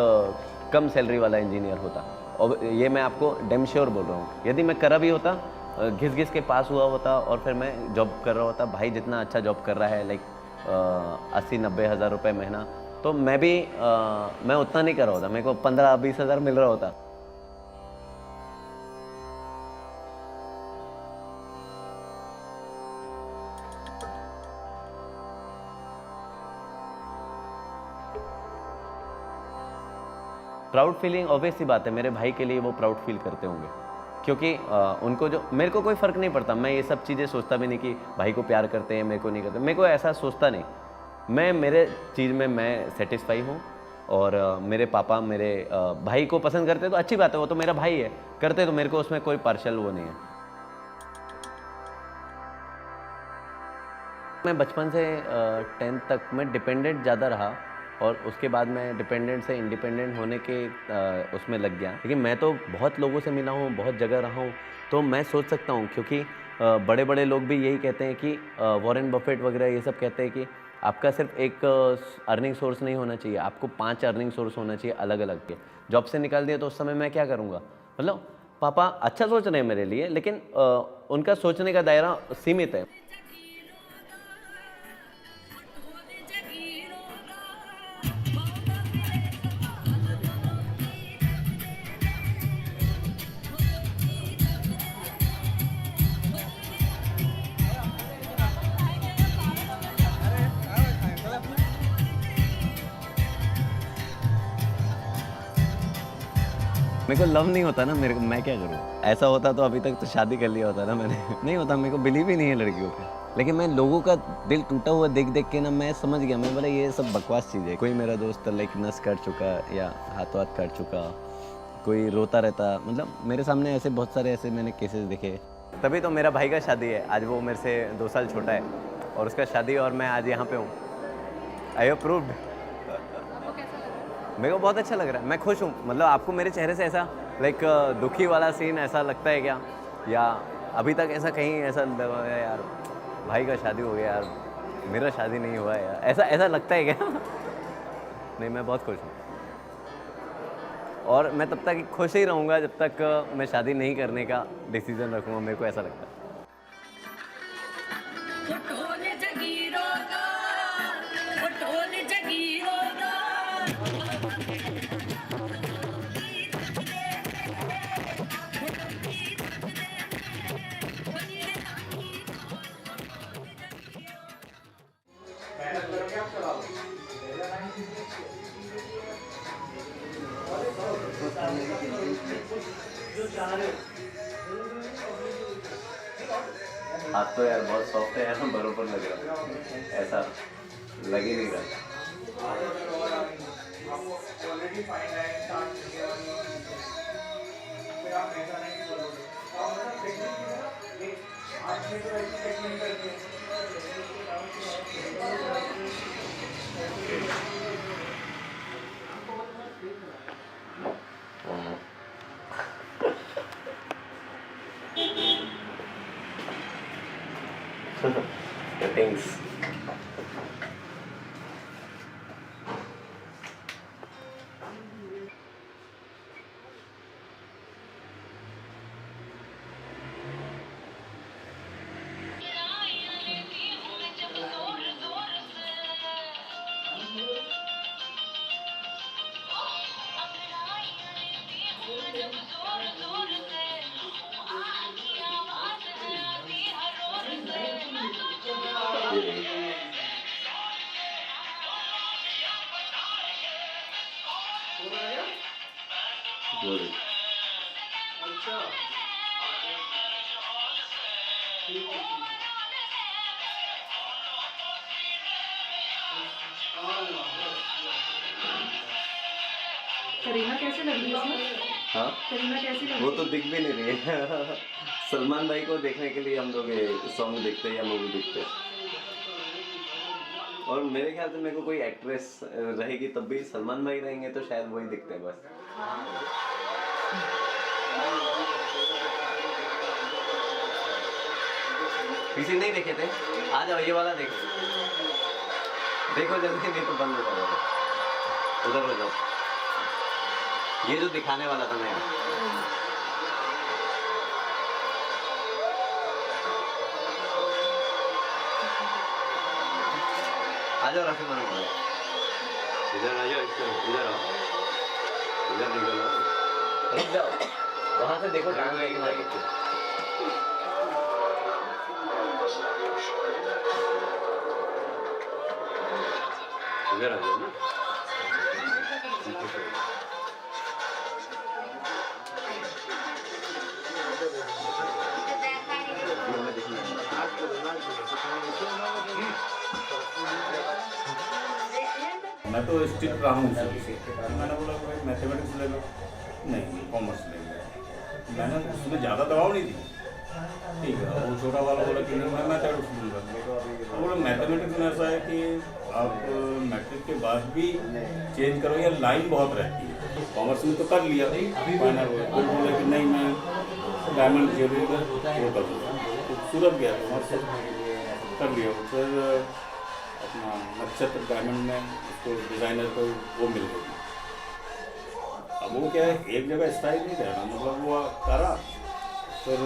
कम सैलरी वाला इंजीनियर होता, और ये मैं आपको डेम श्योर बोल रहा हूँ। यदि मैं करा भी होता, घिस के पास हुआ होता और फिर मैं जॉब कर रहा होता, भाई जितना अच्छा जॉब कर रहा है लाइक 80-90 हज़ार रुपये महीना, तो मैं भी मैं उतना नहीं कर रहा होता, मेरे को 15-20 हज़ार मिल रहा होता। प्राउड फीलिंग ऑब्वियस सी बात है, मेरे भाई के लिए वो प्राउड फील करते होंगे, क्योंकि उनको जो, मेरे को कोई फ़र्क नहीं पड़ता, मैं ये सब चीज़ें सोचता भी नहीं कि भाई को प्यार करते हैं मेरे को नहीं करते, मेरे को ऐसा सोचता नहीं। मैं मेरे चीज़ में मैं सेटिस्फाई हूँ और मेरे पापा मेरे भाई को पसंद करते तो अच्छी बात है, वो तो मेरा भाई है, करते तो मेरे को उसमें कोई पार्शल वो नहीं है। मैं बचपन से 10th तक मैं डिपेंडेंट ज़्यादा रहा और उसके बाद मैं डिपेंडेंट से इंडिपेंडेंट होने के उसमें लग गया। लेकिन मैं तो बहुत लोगों से मिला हूँ, बहुत जगह रहा हूँ, तो मैं सोच सकता हूँ, क्योंकि बड़े बड़े लोग भी यही कहते हैं कि वॉरेन बफेट वगैरह ये सब कहते हैं कि आपका सिर्फ एक अर्निंग सोर्स नहीं होना चाहिए, आपको 5 अर्निंग सोर्स होना चाहिए अलग अलग के। जॉब से निकाल दिया तो उस समय मैं क्या करूँगा, मतलब पापा अच्छा सोच रहे हैं मेरे लिए, लेकिन उनका सोचने का दायरा सीमित है। मेरे को लव नहीं होता ना, मेरे को, मैं क्या करूँ। ऐसा होता तो अभी तक तो शादी कर लिया होता ना मैंने। नहीं होता, मेरे को बिलीव ही नहीं है लड़कियों पे। लेकिन मैं लोगों का दिल टूटा हुआ देख देख के ना मैं समझ गया, मैं बोला ये सब बकवास चीज़ है। कोई मेरा दोस्त लाइक नस काट चुका या हाथों हाथ काट चुका, कोई रोता रहता, मतलब मेरे सामने ऐसे बहुत सारे ऐसे मैंने केसेस देखे। तभी तो मेरा भाई का शादी है आज, वो मेरे से 2 साल छोटा है और उसका शादी, और मैं आज यहाँ पे हूँ। आई अप्रूव्ड। मेरे को बहुत अच्छा लग रहा है, मैं खुश हूँ। मतलब आपको मेरे चेहरे से ऐसा लाइक दुखी वाला सीन ऐसा लगता है क्या, या अभी तक ऐसा कहीं ऐसा लगा है यार भाई का शादी हो गया यार, मेरा शादी नहीं हुआ है यार, ऐसा लगता है क्या? नहीं, मैं बहुत खुश हूँ और मैं तब तक खुश ही रहूँगा जब तक मैं शादी नहीं करने का डिसीज़न रखूँगा, मेरे को ऐसा लगता है। हाथ तो यार बहुत सॉफ्ट है यार, बरोबर लग रहा है, ऐसा लग ही नहीं रहा। Cuttings. करीना कैसे लग रही है इसमें? हाँ, करीना कैसी लग रही है? वो तो दिख भी नहीं रही है। सलमान भाई को देखने के लिए हम लोग ये सॉन्ग देखते हैं या मूवी देखते हैं। और मेरे ख्याल से मेरे को कोई एक्ट्रेस रहेगी तब भी सलमान भाई रहेंगे तो शायद वही दिखते हैं बस। किसी नहीं देखे थे? आ जाओ ये वाला देखो, देखो जल्दी, नहीं तो बंद हो जाएगा। उधर हो जाओ, ये जो दिखाने वाला था मैं। आ जाओ राशि मानो, इधर आ जाओ, इधर आओ, इधर निकलो, रुक जाओ, वहां से देखो टांग रहेगी भाई। इधर आ जाओ ना। मैं तो स्ट्रिक्ट रहा हूँ शुरू से। मैंने बोला भाई मैथमेटिक्स ले लो, नहीं कॉमर्स ले लो। मैंने उसमें ज़्यादा दबाव नहीं दी, ठीक है। वो छोटा वाला बोला कि नहीं मैं मैथमेटिक्स लूँगा। तो बोला मैथमेटिक्स में ऐसा है कि आप मैट्रिक के बाद भी चेंज करो, या लाइन बहुत रहती है। कॉमर्स में तो कर लिया फाइनल, तो बोला कि नहीं मैं डायमंड ज्वेलरी का वो कर लूँगा। तो सूरत गया कॉमर्स कर लिया, फिर अपना नक्षत्र डायमंड में उसको डिज़ाइनर को वो मिल गई। अब वो क्या है, एक जगह स्टाइल नहीं रहना, मतलब वो करा, फिर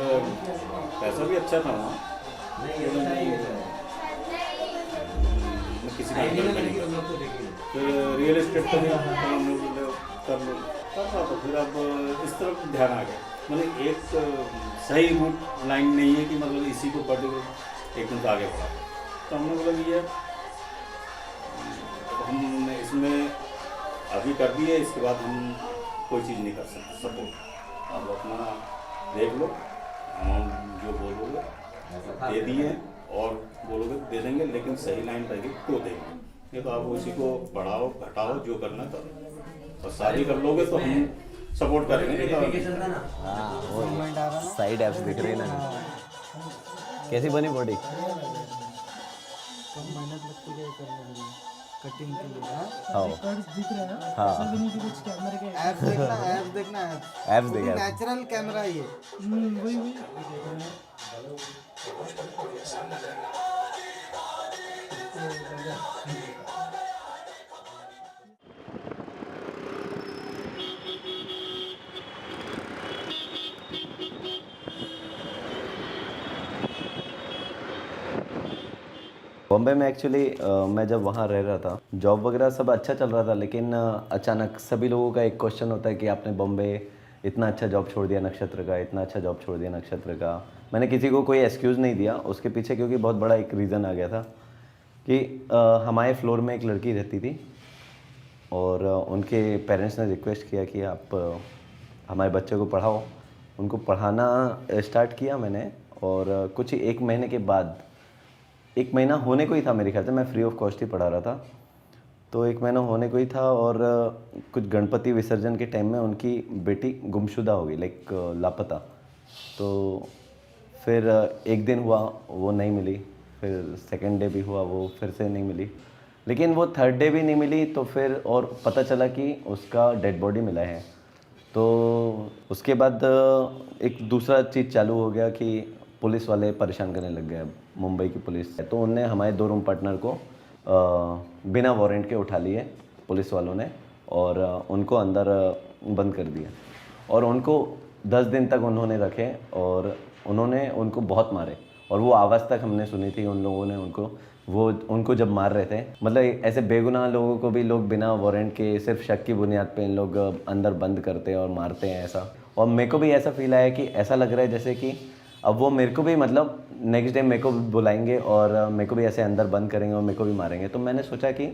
पैसा भी अच्छा था वहाँ, किसी का फिर रियल एस्टेट का भी कर लो करता, तो फिर अब इस तरफ ध्यान आ गया। मतलब एक सही रूट लाइन नहीं है कि मतलब इसी को पर्टिकुलर एकदम से आगे बढ़ा। तो हमने बोला कि यार हमने इसमें अभी कर दिए, इसके बाद हम कोई चीज़ नहीं कर सकते सपोर्ट। अब अपना देख लो, हम जो बोलोगे दे दिए और बोलोगे दे देंगे, लेकिन सही लाइन रहेगी तो देंगे, नहीं तो आप उसी को बढ़ाओ घटाओ जो करना करो। और शादी कर लोगे तो हम सपोर्ट करेंगे। हाँ, वो साइड एप्स दिख रही है ना, कैसी बनी बॉडी? कम मेहनत लगती है करने के लिए, कटिंग के लिए। हाँ दिख रहा है। हाँ, सब नीचे कुछ कैमरे के ऐप्स देखना, ऐप्स देखना, ऐप्स देखा, नेचुरल कैमरा ये। वही वही बॉम्बे में एक्चुअली मैं जब वहाँ रह रहा था, जॉब वगैरह सब अच्छा चल रहा था, लेकिन अचानक सभी लोगों का एक क्वेश्चन होता है कि आपने बॉम्बे इतना अच्छा जॉब छोड़ दिया नक्षत्र का, इतना अच्छा जॉब छोड़ दिया नक्षत्र का। मैंने किसी को कोई एक्सक्यूज़ नहीं दिया उसके पीछे, क्योंकि बहुत बड़ा एक रीज़न आ गया था कि हमारे फ्लोर में एक लड़की रहती थी और उनके पेरेंट्स ने रिक्वेस्ट किया कि आप हमारे बच्चे को पढ़ाओ। उनको पढ़ाना स्टार्ट किया मैंने, और कुछ ही 1 महीने के बाद, 1 महीना होने को ही था मेरे ख्याल से, मैं फ्री ऑफ कॉस्ट ही पढ़ा रहा था, तो 1 महीना होने को ही था। और कुछ गणपति विसर्जन के टाइम में उनकी बेटी गुमशुदा हो गई, लाइक लापता। तो फिर 1 दिन हुआ वो नहीं मिली, फिर सेकंड डे भी हुआ वो फिर से नहीं मिली, लेकिन वो थर्ड डे भी नहीं मिली। तो फिर और पता चला कि उसका डेड बॉडी मिला है। तो उसके बाद एक दूसरा चीज़ चालू हो गया कि पुलिस वाले परेशान करने लग गए, मुंबई की पुलिस। तो उनने हमारे 2 रूम पार्टनर को बिना वारंट के उठा लिए पुलिस वालों ने, और उनको अंदर बंद कर दिया, और उनको 10 दिन तक उन्होंने रखे, और उन्होंने उनको बहुत मारे। और वो आवाज़ तक हमने सुनी थी उन लोगों ने उनको जब मार रहे थे। मतलब ऐसे बेगुनाह लोगों को भी लोग बिना वारंट के, सिर्फ शक की बुनियाद पे इन लोग अंदर बंद करते हैं और मारते हैं, ऐसा। और मेरे को भी ऐसा फील आया कि ऐसा लग रहा है जैसे कि अब वो मेरे को भी, मतलब नेक्स्ट डे मेरे को बुलाएंगे और मेरे को भी ऐसे अंदर बंद करेंगे और मेरे को भी मारेंगे। तो मैंने सोचा कि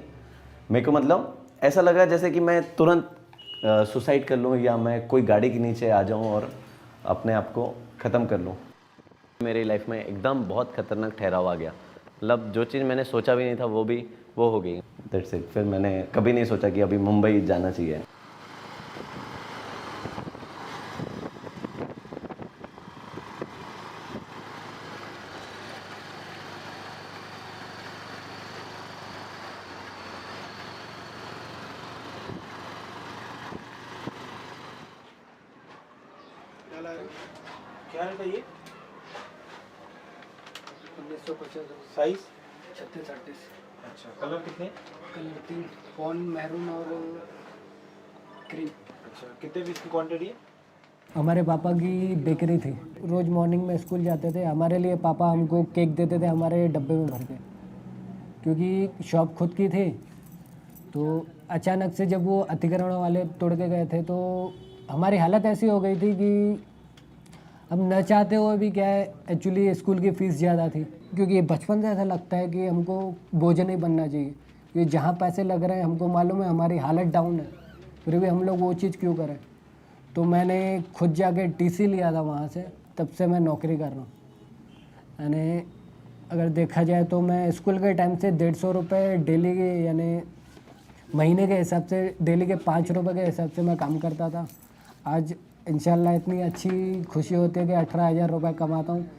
मेरे को, मतलब ऐसा लगा जैसे कि मैं तुरंत सुसाइड कर लूँ, या मैं कोई गाड़ी के नीचे आ जाऊँ और अपने आप को ख़त्म कर लूँ। मेरी लाइफ में एकदम बहुत ख़तरनाक ठहराव आ गया। मतलब जो चीज़ मैंने सोचा भी नहीं था वो हो गई। That's it. फिर मैंने कभी नहीं सोचा कि अभी मुंबई जाना चाहिए। क्या है ये? 1950 साइज 36-38। अच्छा, कलर कितने? कलर 3, फोन मैरून और क्रीम। अच्छा, कितने पीस की क्वांटिटी है? हमारे पापा की बेकरी थी, रोज़ मॉर्निंग में स्कूल जाते थे, हमारे लिए पापा हमको केक देते थे हमारे डब्बे में भर के, क्योंकि शॉप खुद की थी। तो अचानक से जब वो अतिक्रमण वाले तोड़ के गए थे, तो हमारी हालत ऐसी हो गई थी कि हम न चाहते हुए भी, क्या है एक्चुअली स्कूल की फ़ीस ज़्यादा थी, क्योंकि बचपन से ऐसा लगता है कि हमको बोझ नहीं बनना चाहिए, क्योंकि जहाँ पैसे लग रहे हैं हमको मालूम है हमारी हालत डाउन है, फिर भी हम लोग वो चीज़ क्यों करें। तो मैंने खुद जाके टीसी लिया था वहाँ से, तब से मैं नौकरी कर रहा हूँ। यानी अगर देखा जाए तो मैं स्कूल के टाइम से 150 रुपये डेली के, यानी महीने के हिसाब से डेली के 5 रुपये के हिसाब से मैं काम करता था। आज इंशाल्लाह इतनी अच्छी खुशी होती है कि 18,000 रुपये कमाता हूँ।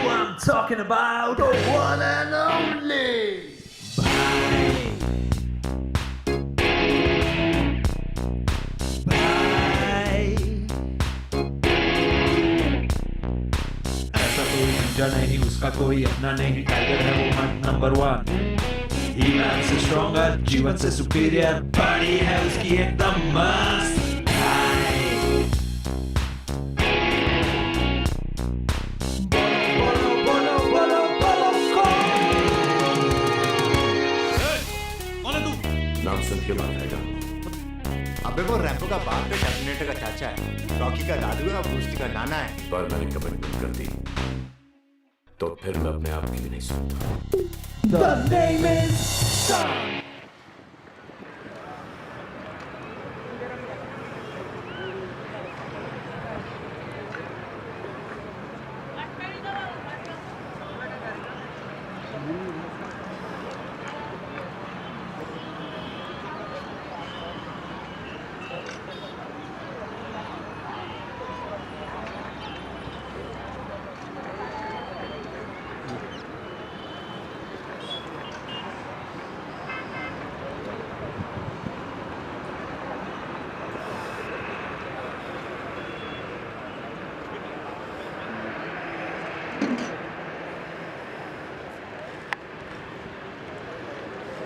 I'm talking about? The one and only. ऐसा कोई ninja नहीं, उसका कोई अपना नहीं, टाइगर है वो मन नंबर 1. ईमान से स्ट्रॉन्गर, जीवन से सुपीरियर, बॉडी है उसकी एकदम मस्त. नाम सुन के बात आएगा. अबे वो रैम्बो का बाप है, टर्मिनेटर का चाचा है, रॉकी का दादू है और ब्रूस का नाना है. पर मैंने कमिटमेंट कर दी तो फिर मैं अपने आप की भी नहीं सुनता. The name is Sam.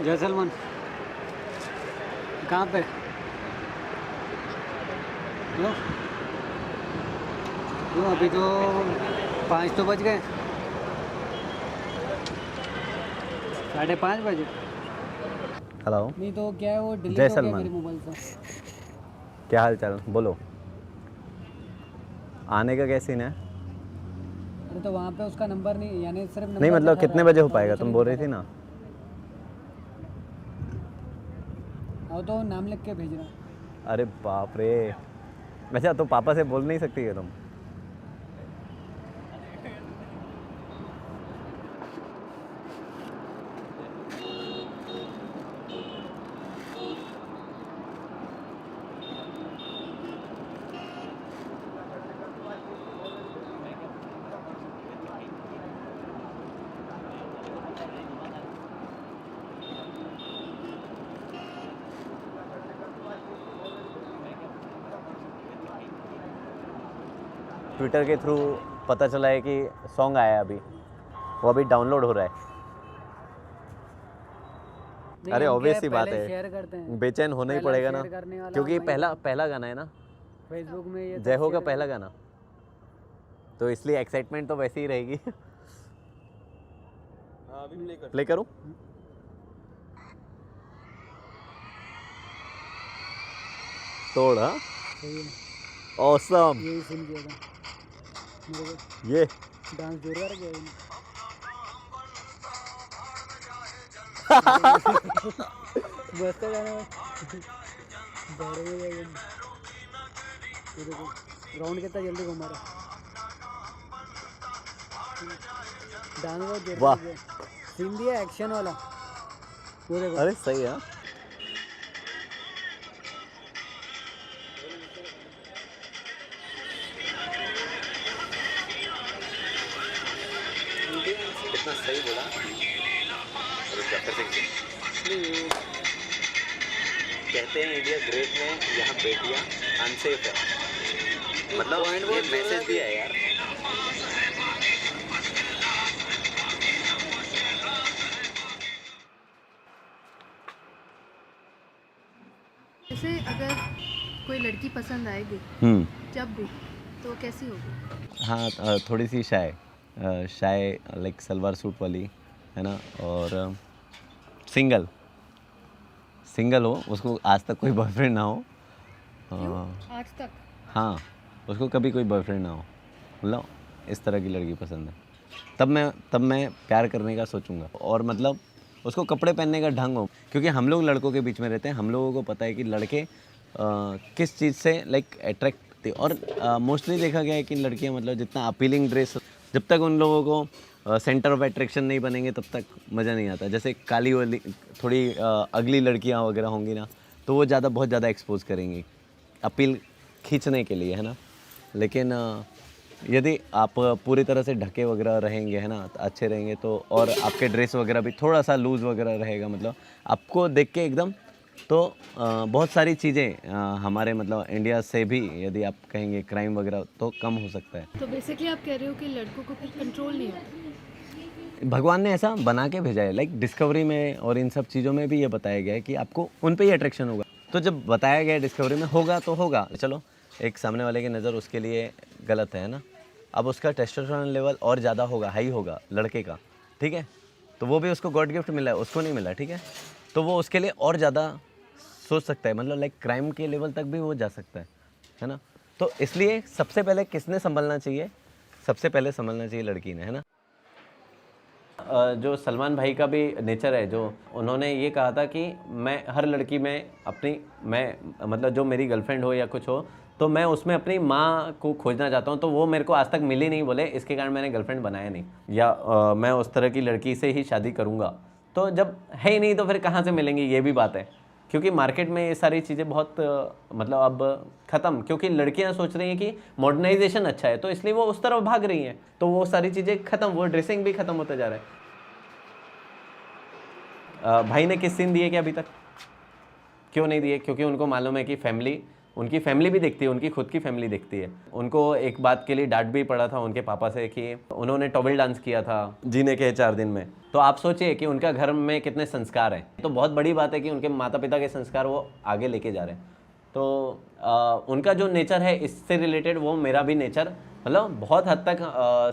जय सलमान, कहाँ पे? क्यों क्यों अभी तो 5 तो बज गए, 5:30 बजे. हेलो. नहीं तो क्या है वो डिलीट जय हो गया सलमान. मेरे मोबाइल से. क्या हाल चाल, बोलो. आने का क्या सीन है? अरे तो वहाँ पे उसका नंबर नहीं, यानी सिर्फ नहीं मतलब कितने बजे हो पाएगा, तुम बोल रही थी ना. और तो नाम लिख के भेजना. अरे बाप रे. अच्छा तो पापा से बोल नहीं सकती है तुम? ट्विटर के थ्रू पता चला है कि सॉन्ग आया है अभी, वो अभी डाउनलोड हो रहा है. अरे ऑब्वियस सी बात है, बेचैन होना ही पड़ेगा ना, क्योंकि पहला गाना है ना फेसबुक में. ये जय हो का पहला गाना, तो इसलिए एक्साइटमेंट तो वैसे ही रहेगी. प्ले करूं? तोड़ा ऑसम. यही सुन किया था मेरे को. ये डांस जोरदार किया है. मस्त गाना है. दौड़े में जाएगा. ये देखो राउंड कितना जल्दी घुमा रहा. डांस बहुत जोरदार है. सीन दिया एक्शन वाला, वो देखो. अरे सही है. कितना सही बोला. कहते हैं इंडिया ग्रेट है, यहाँ बेटियाँ अनसेफ है. मतलब ये मैसेज दिया है यार. जैसे अगर कोई लड़की पसंद आएगी जब भी, तो कैसी होगी? हाँ थोड़ी सी शाय लाइक सलवार सूट वाली है ना, और सिंगल हो, उसको आज तक कोई बॉयफ्रेंड ना हो. आज तक? हाँ, उसको कभी कोई बॉयफ्रेंड ना हो, मतलब इस तरह की लड़की पसंद है. तब मैं प्यार करने का सोचूंगा. और मतलब उसको कपड़े पहनने का ढंग हो, क्योंकि हम लोग लड़कों के बीच में रहते हैं, हम लोगों को पता है कि लड़के किस चीज़ से लाइक अट्रैक्ट. और मोस्टली देखा गया है कि लड़कियां मतलब जितना अपीलिंग ड्रेस, जब तक उन लोगों को सेंटर ऑफ अट्रैक्शन नहीं बनेंगे तब तक मज़ा नहीं आता. जैसे काली वाली थोड़ी अगली लड़कियां वगैरह होंगी ना, तो वो बहुत ज़्यादा एक्सपोज करेंगी अपील खींचने के लिए, है ना. लेकिन यदि आप पूरी तरह से ढके वगैरह रहेंगे है ना, तो अच्छे रहेंगे तो, और आपके ड्रेस वगैरह भी थोड़ा सा लूज़ वगैरह रहेगा, मतलब आपको देख के एकदम, तो बहुत सारी चीज़ें हमारे मतलब इंडिया से भी यदि आप कहेंगे क्राइम वगैरह तो कम हो सकता है। तो बेसिकली आप कह रहे हो कि लड़कों को फिर कंट्रोल नहीं होता। भगवान ने ऐसा बना के भेजा है, लाइक डिस्कवरी में और इन सब चीज़ों में भी ये बताया गया है कि आपको उन पे ही अट्रैक्शन होगा। तो जब बताया गया है डिस्कवरी में होगा तो होगा, चलो एक सामने वाले की नज़र उसके लिए गलत है ना, अब उसका टेस्टोस्टेरोन लेवल और ज़्यादा होगा, हाई होगा लड़के का, ठीक है, तो वो भी उसको गॉड गिफ्ट मिला है, उसको नहीं मिला, ठीक है, तो वो उसके लिए और ज़्यादा सोच सकता है, मतलब लाइक क्राइम के लेवल तक भी वो जा सकता है ना। तो इसलिए सबसे पहले किसने संभलना चाहिए? सबसे पहले संभलना चाहिए लड़की ने, है ना। जो सलमान भाई का भी नेचर है, जो उन्होंने ये कहा था कि मैं हर लड़की में अपनी, मैं मतलब जो मेरी गर्लफ्रेंड हो या कुछ हो तो मैं उसमें अपनी माँ को खोजना चाहता हूँ, तो वो मेरे को आज तक मिली नहीं बोले, इसके कारण मैंने गर्लफ्रेंड बनाया नहीं, या मैं उस तरह की लड़की से ही शादी करूँगा। तो जब है ही नहीं तो फिर कहाँ से मिलेंगी, ये भी बात है, क्योंकि मार्केट में ये सारी चीज़ें बहुत मतलब अब ख़त्म, क्योंकि लड़कियां सोच रही हैं कि मॉडर्नाइजेशन अच्छा है तो इसलिए वो उस तरफ भाग रही हैं, तो वो सारी चीज़ें ख़त्म, वो ड्रेसिंग भी ख़त्म होता जा रहा है। भाई ने किस सीन दिए क्या अभी तक? क्यों नहीं दिए? क्योंकि उनको मालूम है कि फैमिली, उनकी फैमिली भी देखती है, उनकी खुद की फैमिली देखती है। उनको एक बात के लिए डांट भी पड़ा था उनके पापा से कि उन्होंने टॉवेल डांस किया था जीने के 4 दिन में, तो आप सोचिए कि उनका घर में कितने संस्कार हैं, तो बहुत बड़ी बात है कि उनके माता पिता के संस्कार वो आगे लेके जा रहे हैं। तो उनका जो नेचर है इससे रिलेटेड, वो मेरा भी नेचर मतलब बहुत हद तक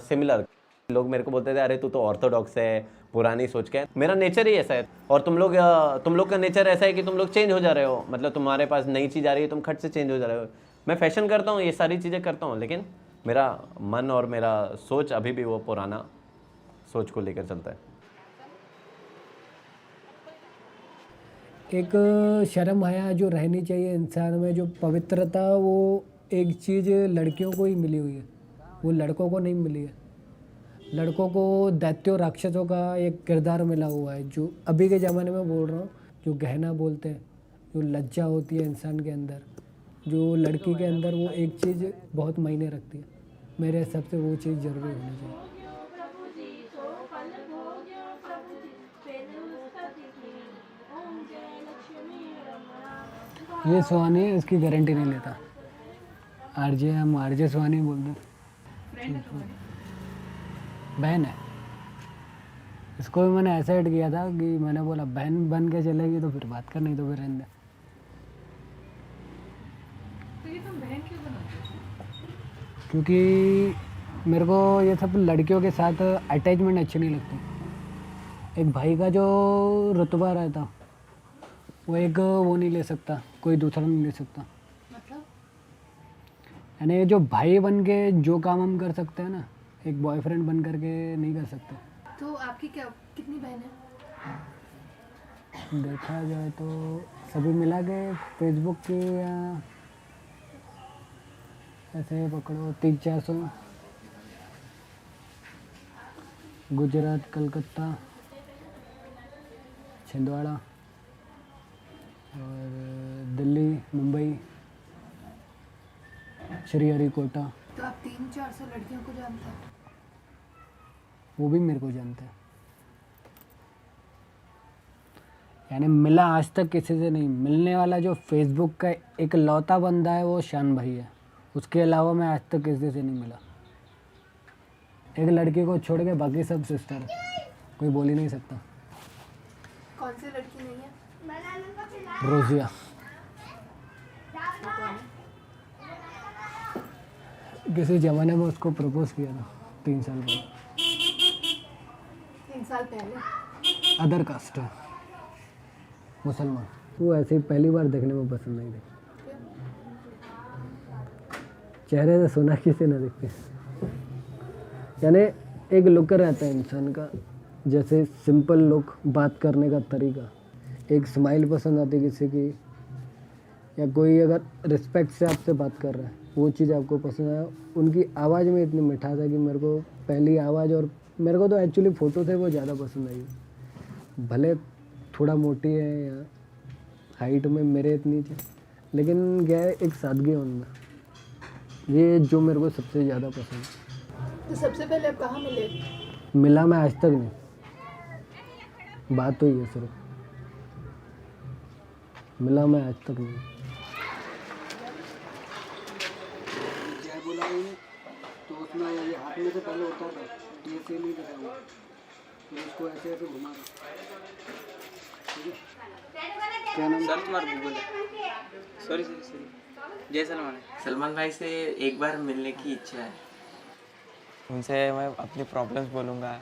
सिमिलर। लोग मेरे को बोलते थे अरे तू तो ऑर्थोडॉक्स है, पुरानी सोच के, मेरा नेचर ही ऐसा है। और तुम लोग का नेचर ऐसा है कि तुम लोग चेंज हो जा रहे हो, मतलब तुम्हारे पास नई चीज़ आ रही है, तुम खट से चेंज हो जा रहे हो। मैं फैशन करता हूँ, ये सारी चीज़ें करता हूँ, लेकिन मेरा मन और मेरा सोच अभी भी वो पुराना सोच को लेकर चलता है। एक शर्म हया जो रहनी चाहिए इंसान में, जो पवित्रता, वो एक चीज़ लड़कियों को ही मिली हुई है, वो लड़कों को नहीं मिली है। लड़कों को दैत्यों राक्षसों का एक किरदार मिला हुआ है, जो अभी के ज़माने में बोल रहा हूँ, जो गहना बोलते हैं, जो लज्जा होती है इंसान के अंदर, जो लड़की के अंदर वो एक चीज़ बहुत मायने रखती है। मेरे हिसाब से वो चीज़ ज़रूरी होनी चाहिए। ये सुहानी है, इसकी गारंटी नहीं लेता। आरजे, हम आरजे सुहानी बोलते हैं, बहन है। इसको भी मैंने ऐसा ऐड किया था कि मैंने बोला बहन बन के चलेगी तो फिर बात कर, नहीं तो फिर रहने दे। तो ये तुम बहन क्यों बनाते हो? क्योंकि मेरे को ये सब लड़कियों के साथ अटैचमेंट अच्छी नहीं लगती। एक भाई का जो रुतबा रहता वो एक वो नहीं ले सकता, कोई दूसरा नहीं ले सकता। मतलब यानी जो भाई बन के जो काम हम कर सकते हैं ना, एक बॉयफ्रेंड बन करके नहीं कर सकते। तो आपकी क्या कितनी बहन है? देखा जाए तो सभी मिला के फेसबुक की ऐसे पकड़ो 300-400। गुजरात, कलकत्ता, छिंदवाड़ा और दिल्ली, मुंबई, श्रीहरिकोटा। तो आप 300-400 लड़कियों को जानते हैं? वो भी मेरे को जानते हैं। यानी मिला आज तक किसी से नहीं। मिलने वाला जो फेसबुक का एक लौता बंदा है वो शान भाई है, उसके अलावा मैं आज तक किसी से नहीं मिला। एक लड़की को छोड़ के बाकी सब सिस्टर है, कोई बोल ही नहीं सकता। कौन सी लड़की नहीं है? रोजिया। किसी ज़माने में उसको प्रपोज किया था 3 साल पहले। 3 साल पहले? अदर कास्ट है, मुसलमान। वो ऐसे ही पहली बार देखने में पसंद नहीं थी। चेहरे से सोनाक्षी से ना देखते, यानी एक लुक रहता है इंसान का, जैसे सिंपल लुक, बात करने का तरीका, एक स्माइल पसंद आती है किसी की, या कोई अगर रिस्पेक्ट से आपसे बात कर रहा है वो चीज़ आपको पसंद आया। उनकी आवाज़ में इतनी मिठास है कि मेरे को पहली आवाज़, और मेरे को तो एक्चुअली फ़ोटो से वो ज़्यादा पसंद आई। भले थोड़ा मोटी है या हाइट में मेरे इतनी थी, लेकिन क्या है, एक सादगी है उनमें। ये जो मेरे को सबसे ज़्यादा पसंद है। तो सबसे पहले आप कहाँ मिले? मिला मैं आज तक नहीं, बात तो ही है सिर्फ, मिला मैं आज तक नहीं। जय बोला तो उसमें ये हाथ में से पहले होता था, ये से नहीं दिखा हुआ, तो उसको ऐसे ऐसे घुमा रहा। क्या नाम? सर तुम्हारा गूगल है। Sorry sorry sorry. जय सलमान। सलमान भाई से एक बार मिलने की इच्छा है। उनसे मैं अपनी प्रॉब्लम्स बोलूँगा,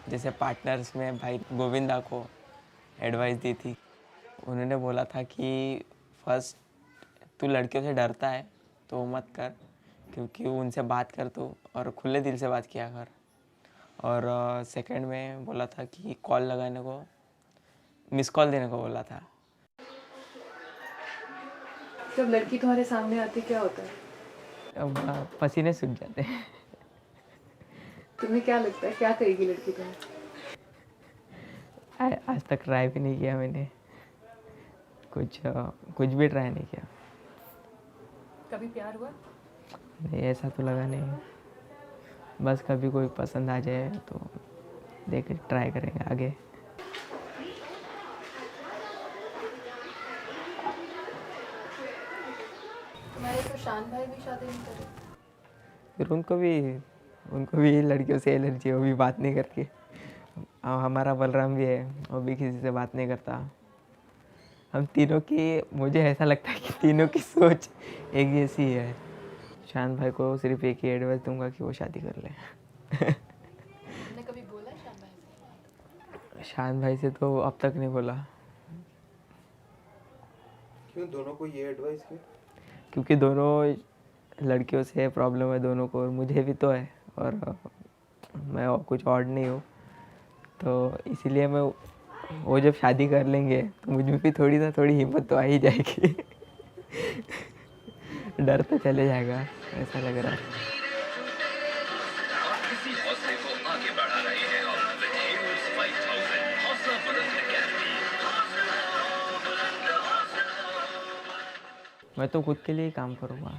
जैसे पार्टनर्स में भाई गोविंदा को एडवाइस दी थी। उन्होंने बोला था कि फर्स्ट तू लड़कियों से डरता है तो मत कर, क्योंकि उनसे बात कर तू और खुले दिल से बात किया कर। और सेकंड में बोला था कि कॉल लगाने को, मिस कॉल देने को बोला था। जब लड़की तुम्हारे सामने आती क्या होता है? अब पसीने सूख जाते हैं। तुम्हें क्या लगता है क्या करेगी लड़की तुम्हें? आज तक ट्राई भी नहीं किया मैंने, कुछ भी ट्राई नहीं किया। कभी प्यार हुआ? नहीं, ऐसा तो लगा नहीं। बस कभी कोई पसंद आ जाए तो देख ट्राई करेंगे आगे। तुम्हारे तो शान भाई भी शादी नहीं करे। फिर उनको भी लड़कियों से एलर्जी है, वो भी बात नहीं करती। हमारा बलराम भी है, वो भी किसी से बात नहीं करता। हम तीनों की, मुझे ऐसा लगता है कि तीनों की सोच एक जैसी है। शान भाई को सिर्फ एक ही एडवाइस दूंगा कि वो शादी कर ले। तुमने कभी बोला शान भाई से? शान भाई से तो अब तक नहीं बोला। क्यों दोनों को ये एडवाइस की? क्योंकि दोनों लड़कियों से प्रॉब्लम है दोनों को, और मुझे भी तो है, और मैं कुछ और नहीं हूँ, तो इसीलिए मैं, वो जब शादी कर लेंगे तो मुझ में भी थोड़ी हिम्मत तो आ ही जाएगी। डर तो चले जाएगा, ऐसा लग रहा है। मैं तो खुद के लिए ही काम करूँगा।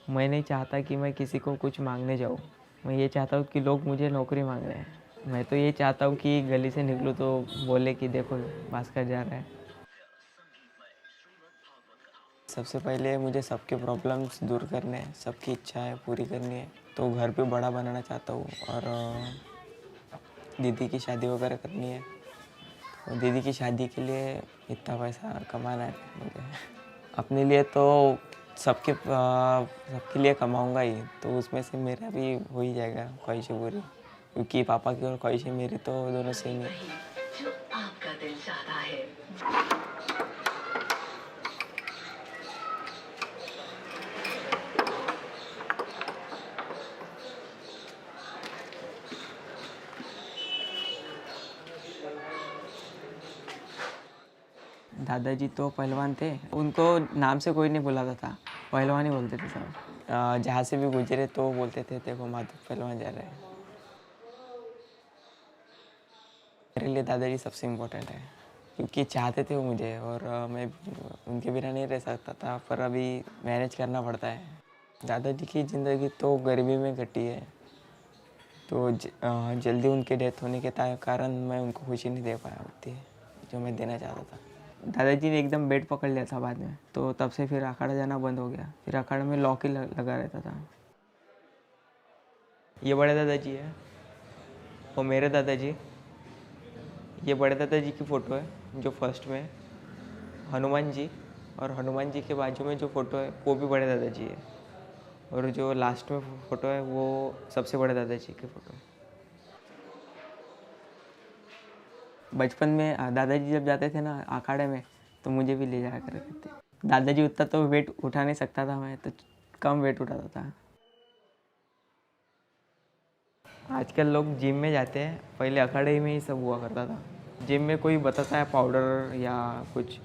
मैं नहीं चाहता कि मैं किसी को कुछ मांगने जाऊँ। मैं ये चाहता हूँ कि लोग मुझे नौकरी मांग रहे हैं। मैं तो ये चाहता हूँ कि गली से निकलूँ तो बोले कि देखो भास्कर जा रहा है। सबसे पहले मुझे सबके प्रॉब्लम्स दूर करने हैं, सबकी इच्छाएं पूरी करनी है। तो घर पे बड़ा बनाना चाहता हूँ, और दीदी की शादी वगैरह करनी है। तो दीदी की शादी के लिए इतना पैसा कमाना है मुझे। अपने लिए तो सबके लिए कमाऊँगा ही, तो उसमें से मेरा भी हो ही जाएगा ख्वाहिशें पूरी, क्योंकि पापा की और ख्वाहिशें मेरी तो दोनों सेम है। जो आपका दिल चाहता है। दादाजी तो पहलवान थे, उनको नाम से कोई नहीं बुलाता था, पहलवान ही बोलते थे सब। जहाँ से भी गुजरे तो बोलते थे देखो माधव पहलवान जा रहे हैं। मेरे लिए दादाजी सबसे इम्पोर्टेंट है, क्योंकि चाहते थे वो मुझे, और मैं उनके बिना नहीं रह सकता था, पर अभी मैनेज करना पड़ता है। दादाजी की ज़िंदगी तो गरीबी में कटी है, तो जल्दी उनके डेथ होने के कारण मैं उनको खुशी नहीं दे पाया उतनी जो मैं देना चाहता था। दादाजी ने एकदम बेड पकड़ लिया था बाद में, तो तब से फिर अखाड़ा जाना बंद हो गया। फिर अखाड़े में लॉक ही लगा रहता था। ये बड़े दादाजी है, वो मेरे दादाजी। ये बड़े दादाजी की फ़ोटो है जो फर्स्ट में, हनुमान जी, और हनुमान जी के बाजू में जो फ़ोटो है वो भी बड़े दादाजी है, और जो लास्ट में फ़ोटो है वो सबसे बड़े दादाजी की फ़ोटो है। बचपन में दादाजी जब जाते थे ना अखाड़े में, तो मुझे भी ले जाया करते थे। दादाजी उतना तो वेट उठा नहीं सकता था, मैं तो कम वेट उठाता था। आजकल लोग जिम में जाते हैं, पहले अखाड़े में ही सब हुआ करता था। जिम में कोई बताता है पाउडर या कुछ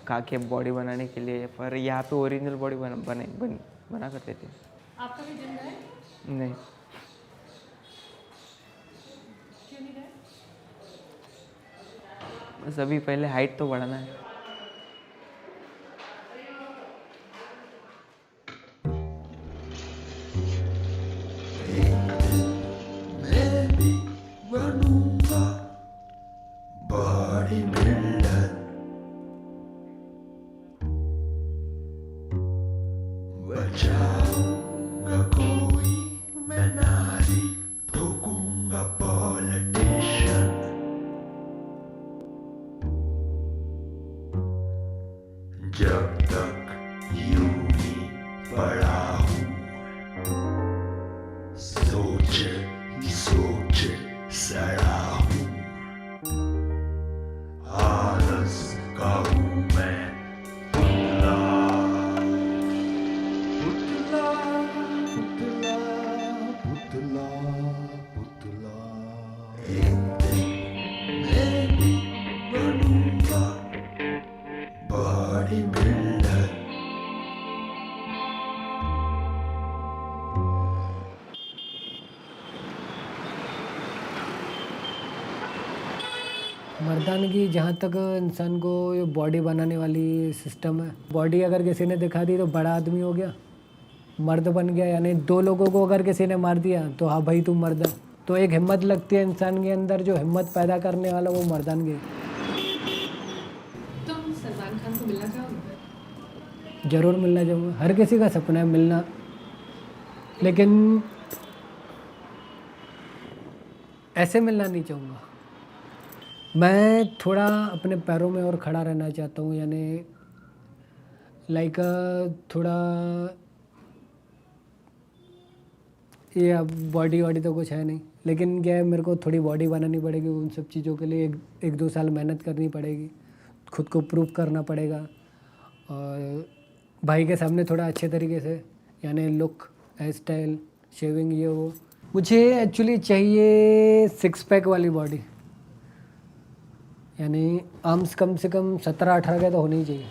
खा के बॉडी बनाने के लिए, पर यहाँ पे ओरिजिनल बॉडी बना करते थे। आपका भी जिम है? नहीं, क्यों नहीं गए? बस अभी पहले हाइट तो बढ़ाना है। कंडीशन। जब तक यूं ही पड़ा हूँ, सोच ही सोच सड़ा हूँ, आलस का हूँ मैं पुतला, पुतला, पुतला, पुतला, पुतला। एक दिन मैं भी बनूंगा बॉडी बिल्डर। मर्दानगी जहाँ तक इंसान को ये बॉडी बनाने वाली सिस्टम है, बॉडी अगर किसी ने दिखा दी तो बड़ा आदमी हो गया, मर्द बन गया। यानी दो लोगों को अगर किसी ने मार दिया तो हाँ भाई तू मर्द है। तो एक हिम्मत लगती है इंसान के अंदर, जो हिम्मत पैदा करने वाला वो मर्दानगी। तुम सलमान खान को मिलना चाहोगे? ज़रूर मिलना चाहूँगा, हर किसी का सपना है मिलना, लेकिन ऐसे मिलना नहीं चाहूँगा। मैं थोड़ा अपने पैरों में और खड़ा रहना चाहता हूँ, यानी लाइक थोड़ा ये अब बॉडी वॉडी तो कुछ है नहीं, लेकिन क्या है मेरे को थोड़ी बॉडी बनानी पड़ेगी। उन सब चीज़ों के लिए एक दो साल मेहनत करनी पड़ेगी, खुद को प्रूव करना पड़ेगा, और भाई के सामने थोड़ा अच्छे तरीके से, यानी लुक, हेयर स्टाइल, शेविंग, ये वो। मुझे एक्चुअली चाहिए 6 पैक वाली बॉडी, यानी आर्म्स कम से कम 17-18 के तो होनी ही चाहिए।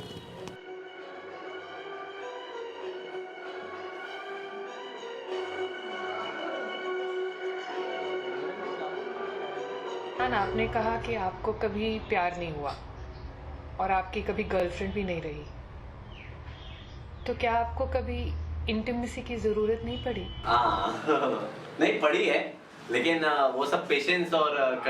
आपने कहा कि आपको कभी प्यार नहीं हुआ और आपकी कभी गर्लफ्रेंड भी नहीं रही, तो क्या आपको कभी इंटीमेसी की ज़रूरत नहीं पड़ी? हाँ नहीं पड़ी है, लेकिन वो सब पेशेंस और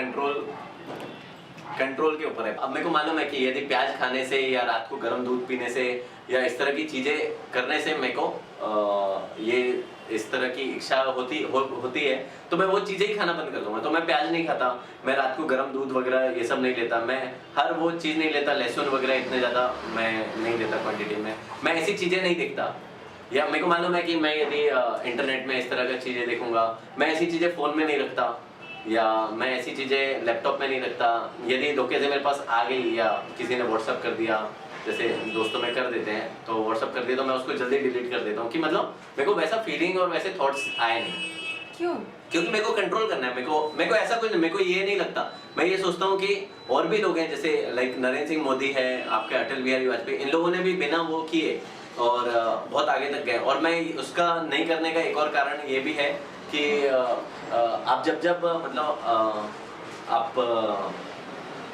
कंट्रोल के ऊपर है। अब मेरे को मालूम है कि यदि प्याज खाने से या रात को गर्म दूध पीने से या इस तरह की चीज़ें करने से मेरे को ये इस तरह की इच्छा होती है, तो मैं वो चीज़ें ही खाना बंद कर दूंगा। तो मैं प्याज नहीं खाता, मैं रात को गर्म दूध वगैरह ये सब नहीं लेता, मैं हर वो चीज़ नहीं लेता, लहसुन वगैरह इतने ज़्यादा मैं नहीं लेता क्वान्टिटी में, मैं ऐसी चीज़ें नहीं देखता। या मेरे को मालूम है कि मैं यदि इंटरनेट में इस तरह की चीज़ें देखूंगा, मैं ऐसी चीज़ें फ़ोन में नहीं रखता, या मैं ऐसी चीज़ें लैपटॉप में नहीं रखता। यदि धोखे से मेरे पास आ गई या किसी ने व्हाट्सअप कर दिया, जैसे दोस्तों में कर देते हैं, तो व्हाट्सअप कर दिया तो मैं उसको जल्दी डिलीट कर देता हूँ कि मतलब मेरे को वैसा फीलिंग और वैसे थॉट्स आए नहीं। क्यों? क्योंकि मेरे को कंट्रोल करना है। मेरे को ऐसा कुछ नहीं, मेरे को ये नहीं लगता। मैं ये सोचता हूँ कि और भी लोग हैं, जैसे लाइक नरेंद्र सिंह मोदी है, आपके अटल बिहारी वाजपेयी, इन लोगों ने भी बिना वो किए और बहुत आगे तक गए। और मैं उसका नहीं करने का एक और कारण ये भी है कि आप जब मतलब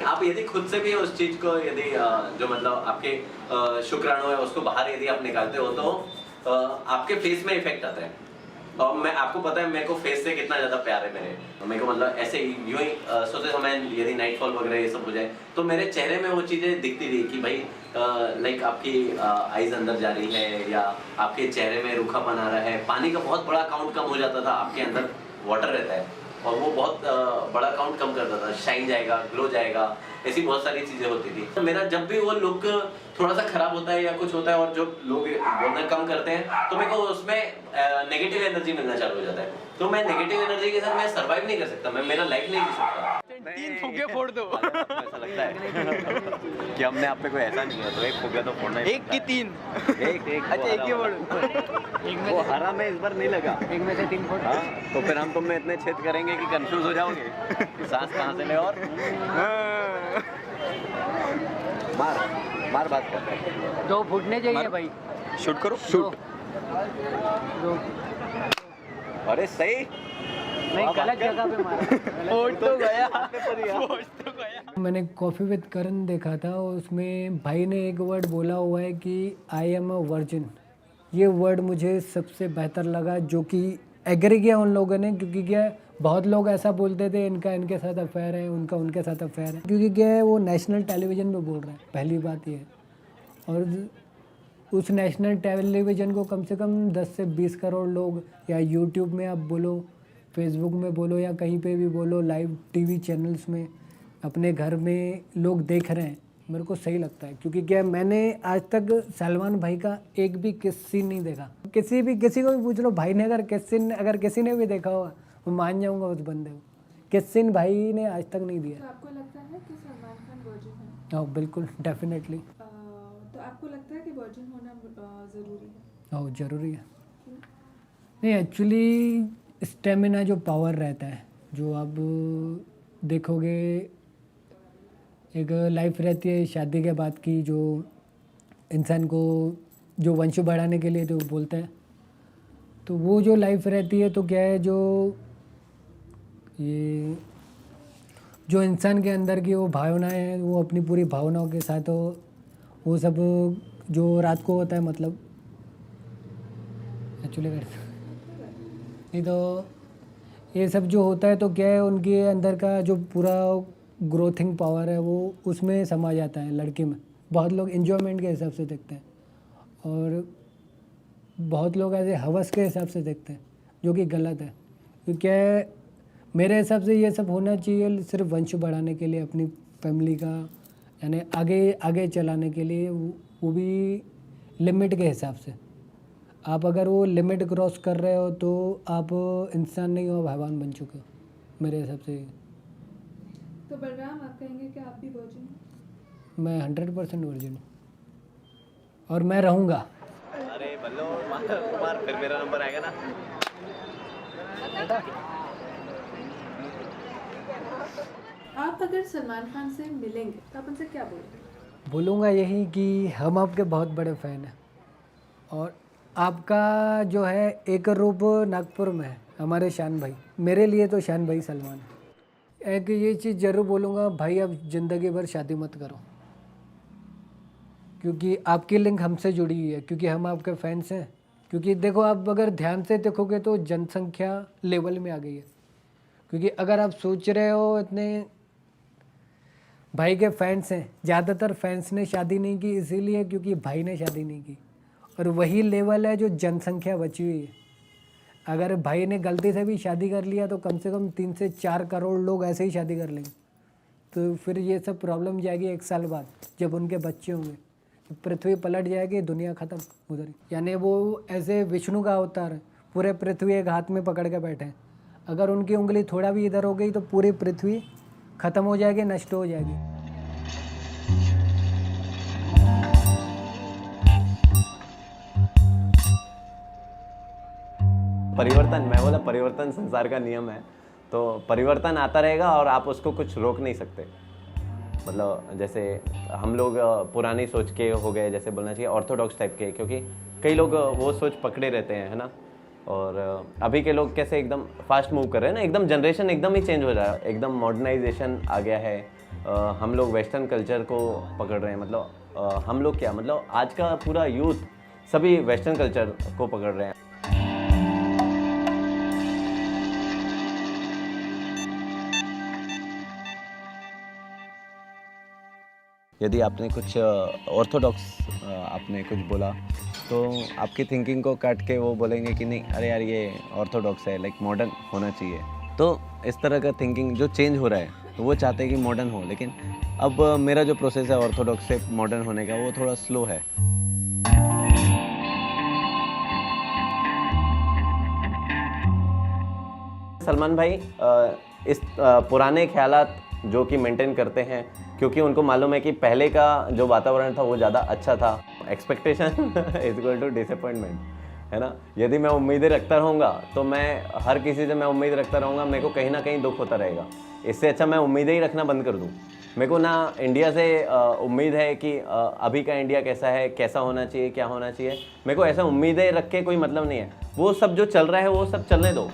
आप यदि खुद से भी उस चीज़ को यदि जो मतलब आपके शुक्राणु है उसको बाहर यदि आप निकालते हो तो आपके फेस में इफेक्ट आता है। और मैं आपको पता है मेरे को फेस से कितना ज़्यादा प्यार है मेरे को मतलब ऐसे यूं ही सोचते समय यदि नाइटफॉल वगैरह ये सब हो जाए तो मेरे चेहरे में वो चीज़ें दिखती थी कि भाई लाइक आपकी आइज़ अंदर जा रही है या आपके चेहरे में रूखापन आ रहा है। पानी का बहुत बड़ा काउंट कम हो जाता था, आपके अंदर वाटर रहता है और वो बहुत बड़ा काउंट कम करता था, शाइन जाएगा, ग्लो जाएगा, ऐसी बहुत सारी चीज़ें होती थी। तो मेरा जब भी वो लुक थोड़ा सा खराब होता है या कुछ होता है और जो लोग बोलना कम करते हैं तो मेरे को उसमें नेगेटिव एनर्जी मिलना चालू हो जाता है। तो मैं नेगेटिव एनर्जी के साथ मैं सर्वाइव नहीं कर सकता, मैं मेरा लाइफ नहीं जी सकता। 3 फुग्गे फोड़ दो। ऐसा लगता है कि हमने आप पे कोई ऐसा नहीं है तो एक फुग्गा तो फोड़ना ही। 1 की 3। एक अच्छा एक ही फोड़। वो हरा में इस बार नहीं लगा, एक में से 3 फोड़। हाँ तो फिर हम तुम में इतने छेद करेंगे कि कंफ्यूज हो जाओगे कि सांस कहाँ से ले। और मार बात करते हैं। 2 फुटने चाहिए भाई। शूट करो, शूट। अरे सही नहीं, गलत जगह पे मारा। फोड़ तो गया। मैंने कॉफ़ी विद करण देखा था, उसमें भाई ने एक वर्ड बोला हुआ है कि आई एम अ वर्जिन। ये वर्ड मुझे सबसे बेहतर लगा, जो कि एग्री किया उन लोगों ने, क्योंकि क्या बहुत लोग ऐसा बोलते थे इनका इनके साथ अफेयर है, उनका उनके साथ अफेयर है, क्योंकि क्या है वो नेशनल टेलीविज़न पे बोल रहा है, पहली बात ये है। और उस नेशनल टेलीविज़न को कम से कम 10 से 20 करोड़ लोग, या यूट्यूब में आप बोलो फेसबुक में बोलो या कहीं पे भी बोलो, लाइव टीवी चैनल्स में अपने घर में लोग देख रहे हैं, मेरे को सही लगता है। क्योंकि क्या, मैंने आज तक सलमान भाई का एक भी किस सीन नहीं देखा। किसी को भी पूछ लो, भाई ने अगर किस सीन अगर किसी ने भी देखा होगा, मैं मान जाऊंगा उस बंदे को। किस सीन भाई ने आज तक नहीं दिया। तो आपको लगता है कि सलमान खान वर्जिन है? हाँ बिल्कुल, डेफिनेटली। तो आपको लगता है कि वर्जिन होना ज़रूरी है? हाँ ज़रूरी है। नहीं, एक्चुअली स्टेमिना जो पावर रहता है, जो आप देखोगे एक लाइफ रहती है शादी के बाद की, जो इंसान को जो वंश बढ़ाने के लिए जो बोलते हैं, तो वो जो लाइफ रहती है, तो क्या है, ये जो इंसान के अंदर की वो भावनाएं हैं, वो अपनी पूरी भावनाओं के साथ वो सब जो रात को होता है, मतलब एक्चुअली नहीं तो ये सब जो होता है, तो क्या है, उनके अंदर का जो पूरा ग्रोथिंग पावर है वो उसमें समा जाता है लड़की में। बहुत लोग एंजॉयमेंट के हिसाब से देखते हैं और बहुत लोग ऐसे हवस के हिसाब से देखते हैं, जो कि गलत है। क्योंकि क्या है, मेरे हिसाब से ये सब होना चाहिए सिर्फ वंश बढ़ाने के लिए, अपनी फैमिली का यानी आगे चलाने के लिए, वो भी लिमिट के हिसाब से। आप अगर वो लिमिट क्रॉस कर रहे हो तो आप इंसान नहीं हो, भगवान बन चुके हो मेरे हिसाब से। तो बलराम, आप कहेंगे कि आप भी वर्जिन हो? मैं 100% वर्जिन हूँ और मैं रहूँगा। अरे बल्लो कुमार, फिर मेरा नंबर आएगा ना। आप अगर सलमान खान से मिलेंगे तो आप उनसे क्या बोलेंगे? बोलूँगा यही कि हम आपके बहुत बड़े फ़ैन हैं और आपका जो है एक रूप नागपुर में है, हमारे शान भाई। मेरे लिए तो शान भाई सलमान है। एक ये चीज़ ज़रूर बोलूँगा, भाई अब ज़िंदगी भर शादी मत करो, क्योंकि आपकी लिंक हमसे जुड़ी हुई है, क्योंकि हम आपके फैंस हैं। क्योंकि देखो, आप अगर ध्यान से देखोगे तो जनसंख्या लेवल में आ गई है। क्योंकि अगर आप सोच रहे हो इतने भाई के फैंस हैं, ज़्यादातर फैंस ने शादी नहीं की इसीलिए क्योंकि भाई ने शादी नहीं की, और वही लेवल है जो जनसंख्या बची हुई है। अगर भाई ने गलती से भी शादी कर लिया तो कम से कम 3 से 4 करोड़ लोग ऐसे ही शादी कर लेंगे। तो फिर ये सब प्रॉब्लम जाएगी 1 साल बाद, जब उनके बच्चे होंगे, तो पृथ्वी पलट जाएगी, दुनिया ख़त्म उधर ही। यानी वो ऐसे विष्णु का अवतार है, पूरे पृथ्वी एक हाथ में पकड़ के बैठे हैं। अगर उनकी उंगली थोड़ा भी इधर हो गई तो पूरी पृथ्वी ख़त्म हो जाएगी, नष्ट हो जाएगी। परिवर्तन, मैं बोला परिवर्तन संसार का नियम है, तो परिवर्तन आता रहेगा और आप उसको कुछ रोक नहीं सकते। मतलब जैसे हम लोग पुरानी सोच के हो गए, जैसे बोलना चाहिए ऑर्थोडॉक्स टाइप के, क्योंकि कई लोग वो सोच पकड़े रहते हैं, है ना। और अभी के लोग कैसे एकदम फास्ट मूव कर रहे हैं ना, एकदम जनरेशन एकदम ही चेंज हो रहा है, एकदम मॉडर्नाइजेशन आ गया है। हम लोग वेस्टर्न कल्चर को पकड़ रहे हैं, मतलब हम लोग क्या, मतलब आज का पूरा यूथ सभी वेस्टर्न कल्चर को पकड़ रहे हैं। यदि आपने कुछ ऑर्थोडॉक्स आपने कुछ बोला तो आपकी थिंकिंग को काट के वो बोलेंगे कि नहीं, अरे यार ये ऑर्थोडॉक्स है, लाइक मॉडर्न होना चाहिए। तो इस तरह का थिंकिंग जो चेंज हो रहा है, तो वो चाहते हैं कि मॉडर्न हो, लेकिन अब मेरा जो प्रोसेस है ऑर्थोडॉक्स से मॉडर्न होने का, वो थोड़ा स्लो है। सलमान भाई इस पुराने ख्यालात जो कि मेंटेन करते हैं, क्योंकि उनको मालूम है कि पहले का जो वातावरण था वो ज़्यादा अच्छा था। Expectation is equal to disappointment, है ना। यदि मैं उम्मीदें रखता रहूँगा तो मैं हर किसी से मैं उम्मीद रखता रहूँगा, मेरे को कहीं ना कहीं दुख होता रहेगा। इससे अच्छा मैं उम्मीदें ही रखना बंद कर दूँ। मेरे को ना इंडिया से उम्मीद है कि अभी का इंडिया कैसा है, कैसा होना चाहिए, क्या होना चाहिए, मेरे को ऐसा उम्मीदें रख के कोई मतलब नहीं है। वो सब जो चल रहा है वो सब चलने दो।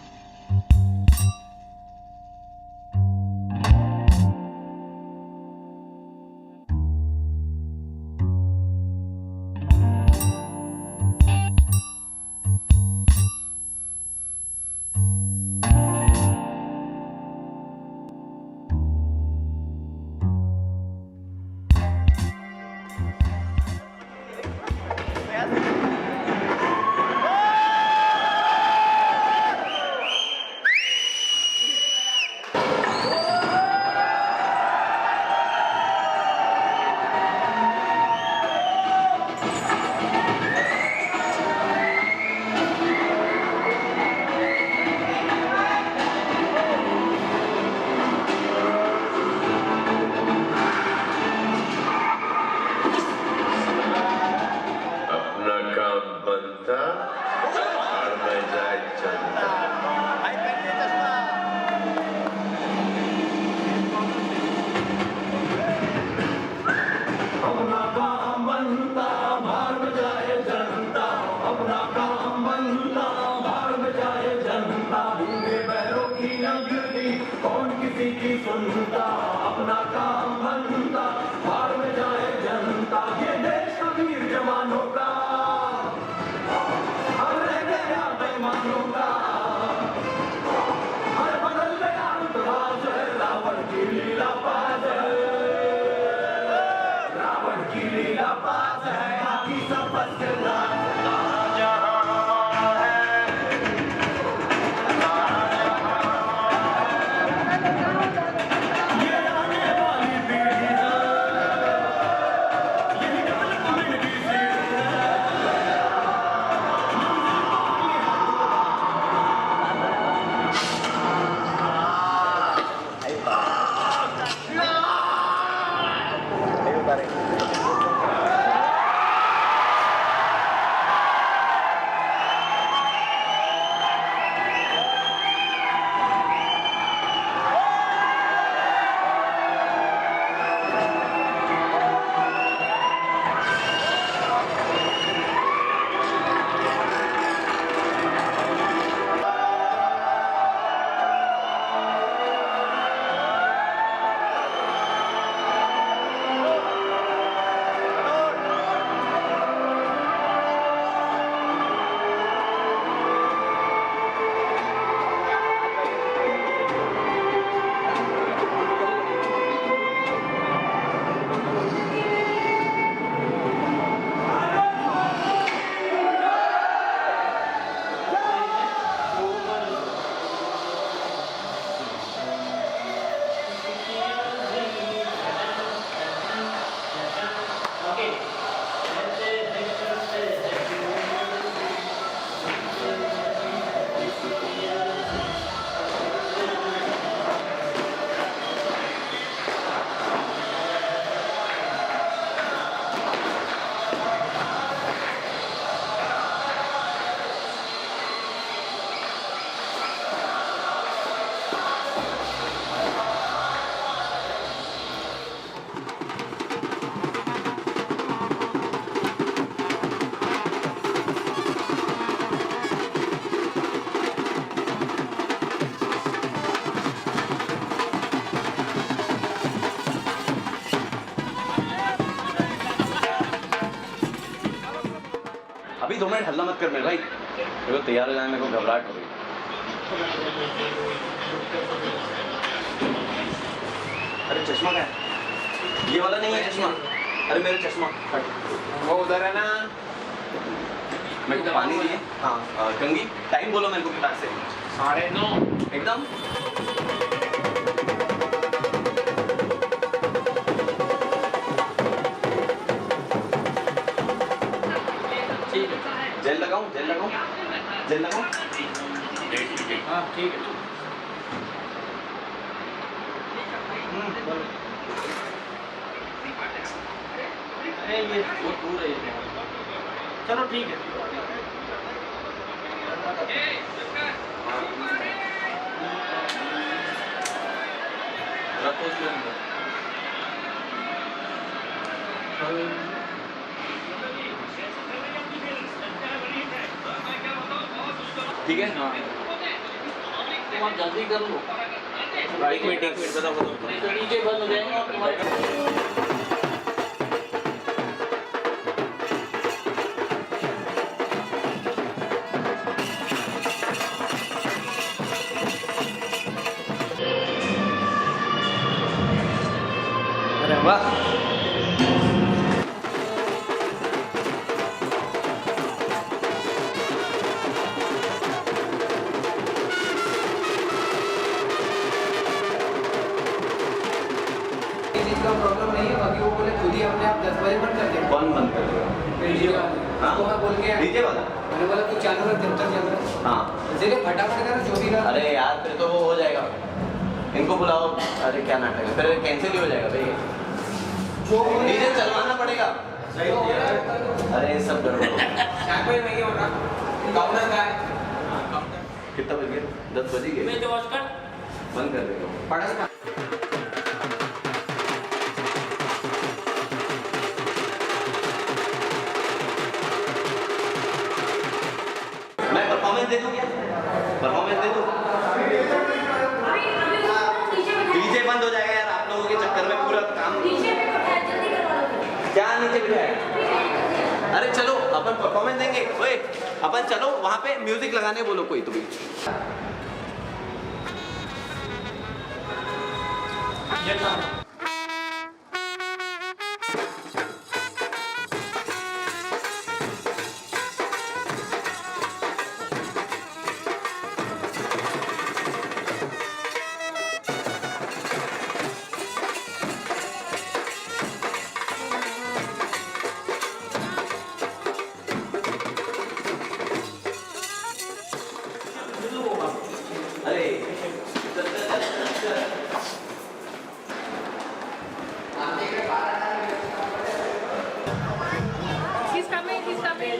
बनता, अपना काम बनता, भाड़ में जाए जनता, ये देश का वीर जवानों का, अब रह गया बेईमानों का, हर बदल गया अंतराज है, रावण की लीला बाज है, रावण की लीला बाज है, बाकी सब बस के राज अभी 2 मिनट हल्ला मत कर मेरे भाई, मेरे को तैयार हो जाने, मेरे को घबराहट हो रही। अरे चश्मा क्या है? ये वाला नहीं है चश्मा। अरे मेरा चश्मा वो उधर है ना। मेरे को पानी चाहिए। हाँ कंगी, टाइम बोलो मेरे को कितना से? 9:30 एकदम। जेल लगाऊं? जेल लगाऊं? जेल लगाऊं? हाँ ठीक है। अरे ये बहुत दूर है ये। चलो ठीक है। रखो उसमें अंदर। ठीक है। हाँ तुम आप जल्दी कर लो। एक मिनट बताओ तो नीचे बंद हो जाएंगे और तुम्हारे अरे वाह प्रॉब्लम नहीं है, बाकी वो बोले खुद ही अपने आप 10 बजे बंद कर देगा। कौन बंद कर देगा? डीजे वाला। तो मैं बोल के डीजे वाला? मैंने बोला तू चालू रख जब तक चल रहा है। हाँ इसलिए फटाफट कर जो भी कर। अरे यार फिर तो वो हो जाएगा, इनको बुलाओ। अरे क्या नाटक है, फिर कैंसिल ही हो जाएगा भाई। जो डीजे चलवाना पड़ेगा। अरे सब गड़बड़ हो गया। काउंटर का है कितना बज गया? 10 बज गए। बंद कर देगा। मैं परफॉर्मेंस दे दूं क्या? परफॉर्मेंस दे दूं? डीजे बंद हो जाए। अपन परफॉर्मेंस देंगे। ओए अपन चलो वहाँ पे म्यूजिक लगाने बोलो कोई तो भी। He's coming, he's coming.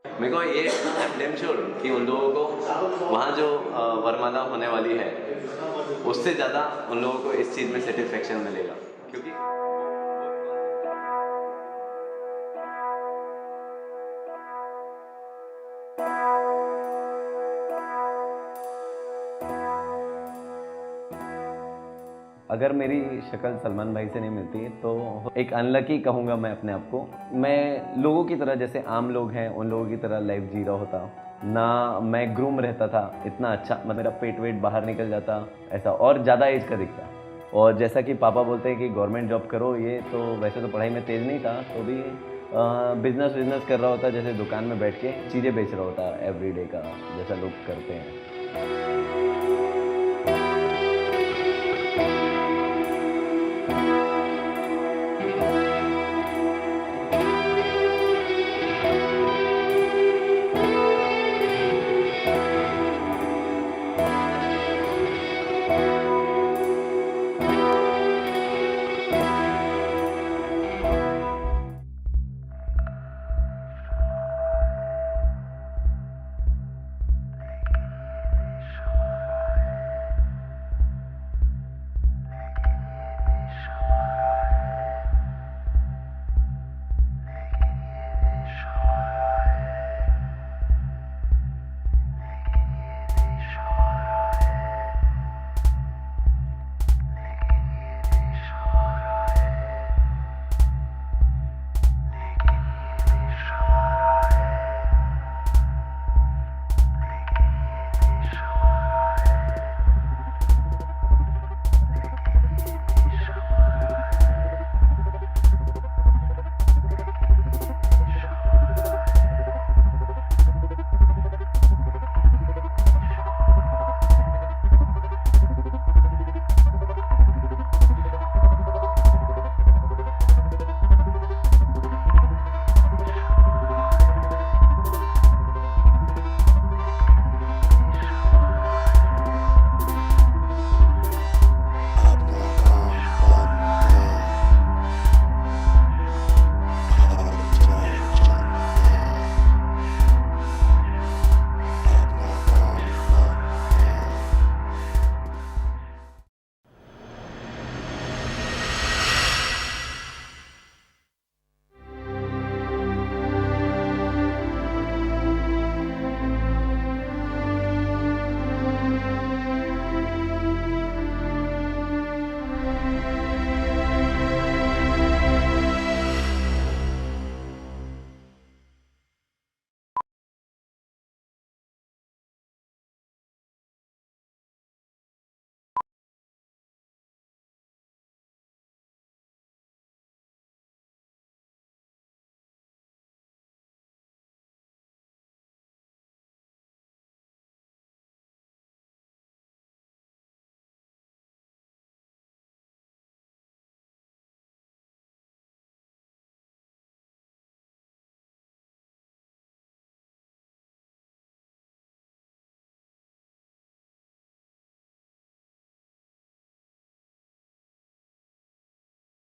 मेरे को ये ब्लेम श्योर कि उन लोगों को वहाँ जो वरमाला होने वाली है उससे ज़्यादा उन लोगों को इस चीज़ में सेटिस्फेक्शन मिलेगा, क्योंकि अगर मेरी शक्ल सलमान भाई से नहीं मिलती तो एक अनलकी कहूँगा मैं अपने आप को। मैं लोगों की तरह, जैसे आम लोग हैं उन लोगों की तरह लाइफ जी रहा होता ना। मैं ग्रूम रहता था इतना अच्छा, मेरा पेट वेट बाहर निकल जाता ऐसा, और ज़्यादा एज का दिखता। और जैसा कि पापा बोलते हैं कि गवर्नमेंट जॉब करो, ये तो वैसे तो पढ़ाई में तेज़ नहीं था तो भी बिजनेस कर रहा होता, जैसे दुकान में बैठ के चीज़ें बेच रहा होता एवरीडे का, जैसा लोग करते हैं।